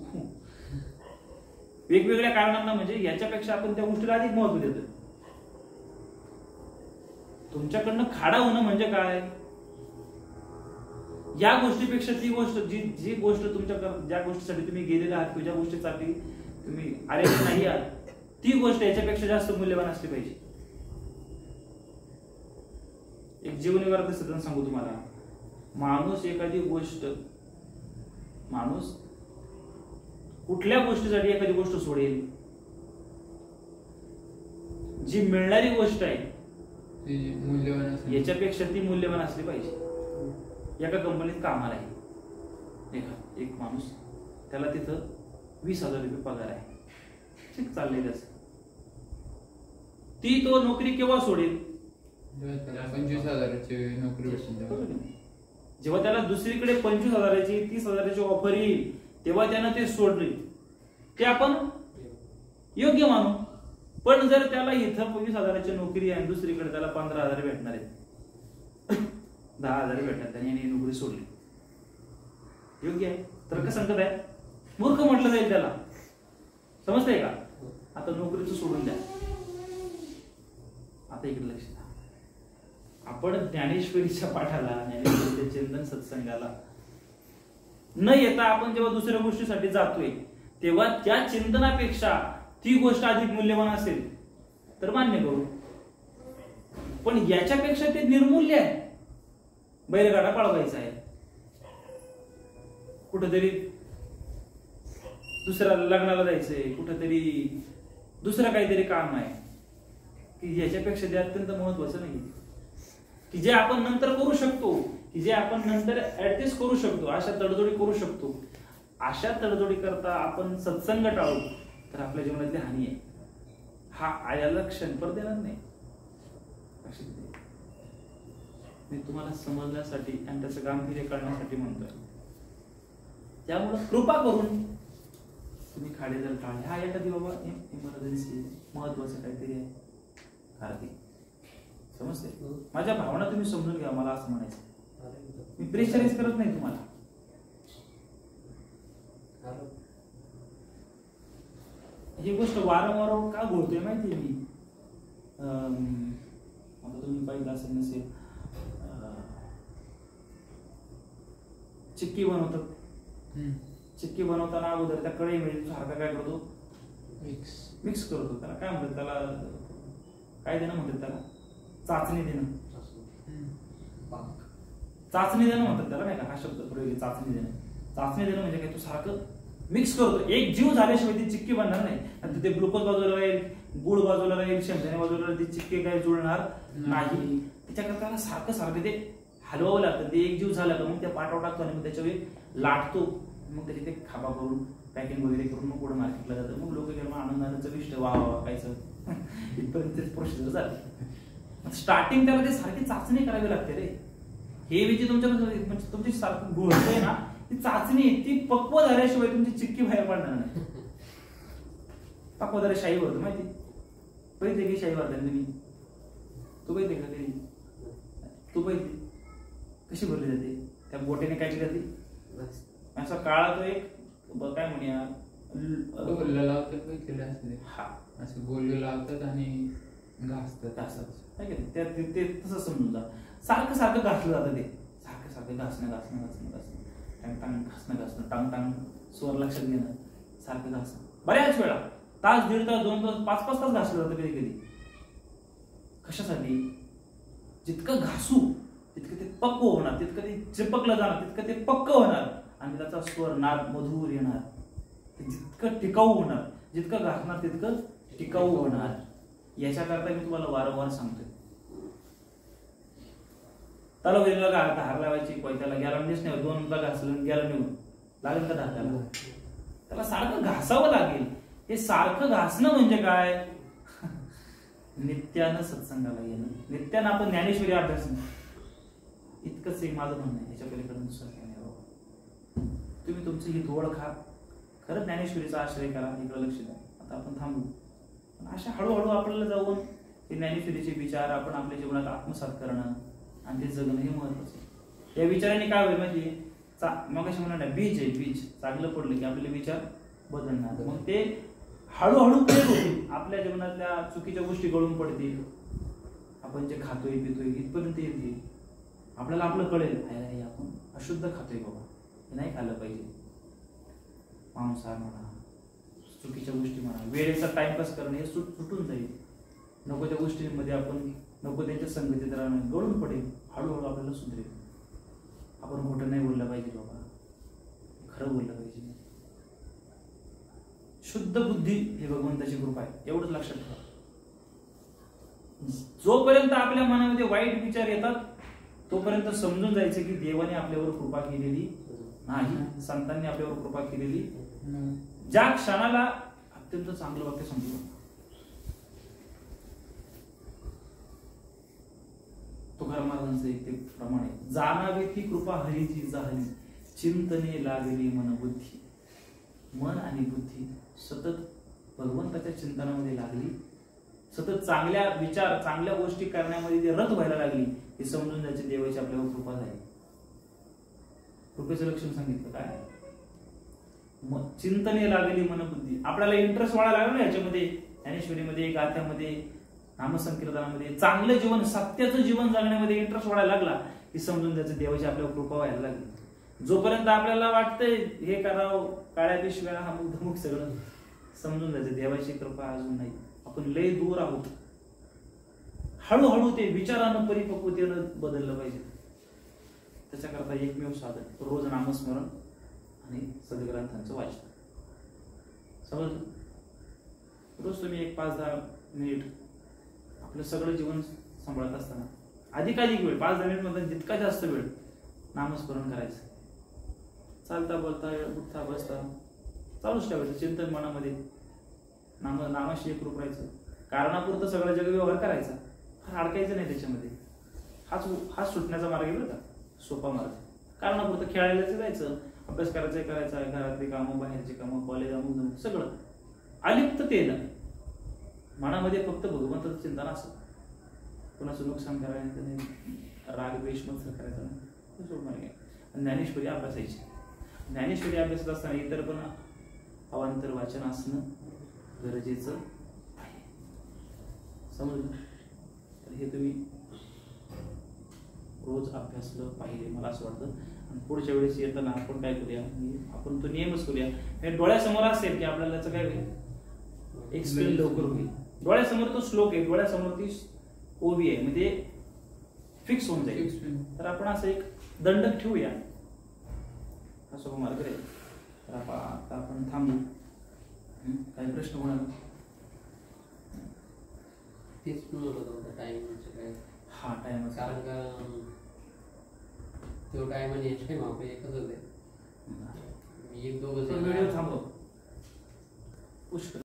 वेगवेगळ्या कारणांना, म्हणजे याच्यापेक्षा आपण त्या गोष्टीला अधिक महत्व देतो. तुमच्याकडनं खाडा होणं म्हणजे काय? या गोष्टीपेक्षा ती गोष्ट, जी गोष्ट ज्या गोष्टीसाठी तुम्ही गेलेले आहात किंवा ज्या गोष्टीसाठी तुम्ही आलेले नाही आहात, ती गोष्ट याच्यापेक्षा जास्त मूल्यवान असली पाहिजे. एक जीवनीवर सतत सांगू तुम्हाला, माणूस एखादी गोष्ट, माणूस कुठल्या गोष्टीसाठी एखादी गोष्ट सोडेल, जी मिळणारी गोष्ट आहे याच्यापेक्षा ती मूल्यवान असली पाहिजे. एका कंपनीत कामाला आहे एक माणूस, त्याला तिथं 20,000 रुपये पगार आहे, ठीक चाललंय त्याचं. ती तो नोकरी केव्हा सोडेल? जेव्हा त्याला 25,000ची नोकरी भेटेल तेव्हा. जेव्हा त्याला दुसरीकडे 25,000ची 30,000ची ऑफर येईल तेव्हा त्यानं ते सोडले, ते आपण योग्य मानू. पण जर त्याला इथं 25,000ची नोकरी आहे आणि दुसरीकडे त्याला 15,000 भेटणार आहेत, 10,000 भेटणार, त्याने आणि नोकरी सोडली, योग्य आहे? तर्क संकट आहे, मूर्ख म्हटलं जाईल त्याला. समजतंय का? आता नोकरीचं सोडून द्या. आता इकडे लक्ष द्या. आपण ज्ञानेश्वरीच्या पाठाला, ज्ञानेश्वरीच्या चिंतन सत्संगाला न येता आपण जेव्हा दुसऱ्या गोष्टीसाठी जातोय तेव्हा त्या चिंतनापेक्षा ती गोष्ट अधिक मूल्यवान असेल तर मान्य करू. पण याच्यापेक्षा ते निर्मूल्य आहे. बैलगाडा पळवायचा आहे, कुठेतरी दुसऱ्या लग्नाला जायचंय, कुठेतरी दुसरं काहीतरी काम आहे की याच्यापेक्षा ते अत्यंत महत्वाचं नाही, की जे आपण नंतर करू शकतो, की जे आपण नंतर ऍडजस्ट करू शकतो, अशा तडजोडी करू शकतो. अशा तडजोडी करता आपण सत्संग टाळू तर आपल्या जीवनातली हानी आहे. हा आयाला क्षणभर देणार नाही. मी तुम्हाला समजण्यासाठी आणि त्याचं गांभीर्य कळण्यासाठी म्हणतोय. त्यामुळे कृपा करून तुम्ही खाडे जर टाळले, हा एखादी बाबा इमर्जन्सी महत्वाचं काहीतरी आहे, कारण समजते माझ्या भावना तुम्ही समजून घ्या. मला असं म्हणायचं, मी प्रेशराईज करत नाही तुम्हाला. ही गोष्ट वारंवार का बोलतोय माहितीये मी? आता तुम्ही पाहिलं असेल नसेल, चिक्की बनवतात. चिक्की बनवताना अगोदर त्या कढईमध्ये सारखा काय करतो? मिक्स करतो. त्याला काय म्हणतात? त्याला काय देणं म्हणतात? त्याला चाचणी देणं. चाचणी देणं म्हणतात त्याला, नाही का? हा शब्द प्रयोग, चाचणी देणं. चाचणी देणं म्हणजे काय? तू सारखं मिक्स करतो. एक जीव झाल्याशिवाय ती चिक्की बनणार नाही. ते ग्लुकोज बाजूला राहील, गुळ बाजूला राहील, शेंगदाणे बाजूला राहील, ती चिक्की काय जुळणार नाही. त्याच्याकरता त्याला सारखं सारखं ते हलवावं लागतं. ते एक जीव झालं का मग त्या पाठवा टाकतो आणि मग त्याच्यावर लाटतो. मग त्याची ते खापा करून पॅकिंग वगैरे करून मग पुढे मार्केटला जातं. मग लोक गेलं आनंदानं चविष्ट वा कायचं इथपर्यंत प्रोसिजर झालं. स्टार्टिंग त्याला ते सारखी चाचणी करावी लागते रे. हे विची म्हणजे तुमची सारखं घोळतंय ना, ती चाचणी ती पक्व झाल्याशिवाय तुमची चिक्की बाहेर पडणार नाही. पक्व झाल्या शाही भरतो माहिती? पाहिजे की शाही भरता तुम्ही? तू पाहिजे का कधी? तू पाहिजे कशी भरली जाते? त्या बोटेने काय केली जाते? असा काळा तो एक काय म्हणूया हा असं गोल लावतात आणि घासतात. असं ते तसं समजून जा. सारखं सारखं घासलं जातं. ते सारखं सारखं घासणं घासणं घासणं घासणं टांग टांग घासणं घासणं टांग टांग स्वर लक्षात घेणं, सारखं घासणं. बऱ्याच वेळा तास, 1.5 तास, 2 तास, 5-5 तास घासलं जातं कधी कधी. कशासाठी? जितकं घासू तितकं ते पक्व होणार, तितकं ते चिपकलं जाणार, तितकं ते पक्क होणार आणि त्याचा स्वर नाद मधुर येणार. जितकं टिकाऊ होणार, जितकं घासणार तितकं टिकाऊ होणार. याच्याकरता मी तुम्हाला वारंवार सांगतोय. त्याला वेगळा धार लावायची, त्याला गॅलंडीच नाही. 2 घासलं गेलं निघून लागेल का धार? त्याला सारखं घासावं लागेल. हे सारखं घासणं म्हणजे काय? नित्यानं सत्संगाला येणं, नित्यानं आपण ज्ञानेश्वरी अभ्यास. इतकंच एक माझं म्हणणं आहे. याच्या पलीकडे दुसरं काही नाही बाबा. तुम्ही तुमची ही ओळखा, खरं ज्ञानेश्वरीचा आश्रय करा, इकडे लक्ष द्या. आता आपण थांबू. पण अशा हळूहळू आपल्याला जाऊन ते ज्ञानेश्वरीचे विचार आपण आपल्या जीवनात आत्मसात करणं आणि ते जगणं हे महत्वाचं आहे. या विचाराने काय होईल माहिती? मग कशी म्हणणार बीज आहे, बीज चांगलं पडलं की आपले विचार बदलणार. मग ते हळूहळू प्रयोग होतील. आपल्या जीवनातल्या चुकीच्या गोष्टी गळून पडतील. आपण जे खातोय पितोय इथपर्यंत येतील. आपल्याला आपलं कळेल, आपण अशुद्ध खातोय बाबा, हे नाही खाल्लं पाहिजे. मांसाहार म्हणा, चुकीच्या गोष्टी म्हणा, वेळेचा टाइमपास करणं हे सुटून जाईल. नको त्या गोष्टींमध्ये आपण नको त्यांच्या संगतीत राहणं गळून पडेल. हळूहळू आपल्याला सुधरेल. आपण खोटं नाही बोललं पाहिजे बाबा, खरं बोललं पाहिजे. शुद्ध बुद्धी हे भगवंताची कृपा आहे, एवढंच लक्षात ठेवा. जोपर्यंत आपल्या मनामध्ये वाईट विचार येतात तोपर्यंत समजून जायचं की देवाने आपल्यावर कृपा केलेली नाही, संतांनी आपल्यावर कृपा केलेली. ज्या क्षणाला अत्यंत चांगलं वाक्य समजू, महाराजांचं एक ते प्रमाण आहे, जाणावी ती कृपा हरीची जाहली, चिंतने लागली मन बुद्धी. मन आणि बुद्धी सतत भगवंताच्या चिंतनामध्ये लागली, सतत चांगल्या विचार चांगल्या गोष्टी करण्यामध्ये जे रत व्हायला लागली, हे समजून जायचे देवाची आपल्यावर कृपा झाली. कृपेचं लक्षण सांगितलं काय, चिंतने लागली मनबुद्धी. आपल्याला इंटरेस्ट वाढायला लागला ना याच्यामध्ये, ज्ञानेश्वरीमध्ये, गाथ्यामध्ये, नामसंकीर्तनामध्ये, चांगलं जीवन सत्याचं जीवन जगण्यामध्ये इंटरेस्ट वाढायला लागला की समजून जायचं देवाची आपल्यावर कृपा व्हायला लागली. जोपर्यंत आपल्याला वाटतंय हे करावं, काळ्या पिशव्या हा मुख सगळं, समजून जायचं देवाची कृपा अजून नाही, आपण लय दूर आहोत. हळूहळू ते विचारानं परिपक्वतेनं बदललं पाहिजे. त्याच्याकरता एकमेव साधन रोज नामस्मरण आणि सद्ग्रंथांचं वाचन. समजलं? रोज तुम्ही एक 5-10 मिनिट आपलं सगळं जीवन सांभाळत असताना अधिकाधिक वेळ, 5-10 मिनिट मध्ये जितका जास्त वेळ नामस्मरण करायचं. चालता बोलता उठता बसता चालूच ठेवायचं चिंतन मनामध्ये, नामाशी एकरूप राहायचं. कारणापुरतं सगळं जग व्यवहार करायचा, फार अडकायचं नाही त्याच्यामध्ये. हाच सुटण्याचा मार्ग आहे बरं का, सोपा मार्ग. कारणापुरतं खेळायला जायचं, अभ्यास करायचा, घरातली कामं, बाहेरची कामं, कॉलेज अमुक सगळं अलिप्ततेनं मनामध्ये फक्त भगवंताचं चिंतन असं, कोणाचं नुकसान करायचं नाही, राग द्वेष मत्सर करायचा नाही. ज्ञानेश्वरी अभ्यासायची. ज्ञानेश्वरी अभ्यासात असताना इतर पण अवांतर वाचन असणं गरजेचं आहे. समजलं? तर हे तुम्ही रोज अभ्यासलं पाहिजे मला असं वाटतं. आणि पुढच्या वेळेस येताना आपण काय करूया, आपण तो नियमच करूया. हे डोळ्यासमोर असेल की आपल्याला त्याचं काय होईल, एक्सप्लेन लवकर होईल. डोळ्यासमोर तो श्लोक आहे, डोळ्यासमोर ती ओवी आहे, म्हणजे फिक्स होऊन जाईल. तर आपण असं एक दंडक ठेवूया, असं मार्ग आहे. तर आता आपण थांबू. काही प्रश्न होणार? तेच टाइमचं काय, हा टाइम कारण का तो टाइम आणि टाइम आपले एकच होते. मी 1-2 व्हिडिओ थांबव पुष्कळ.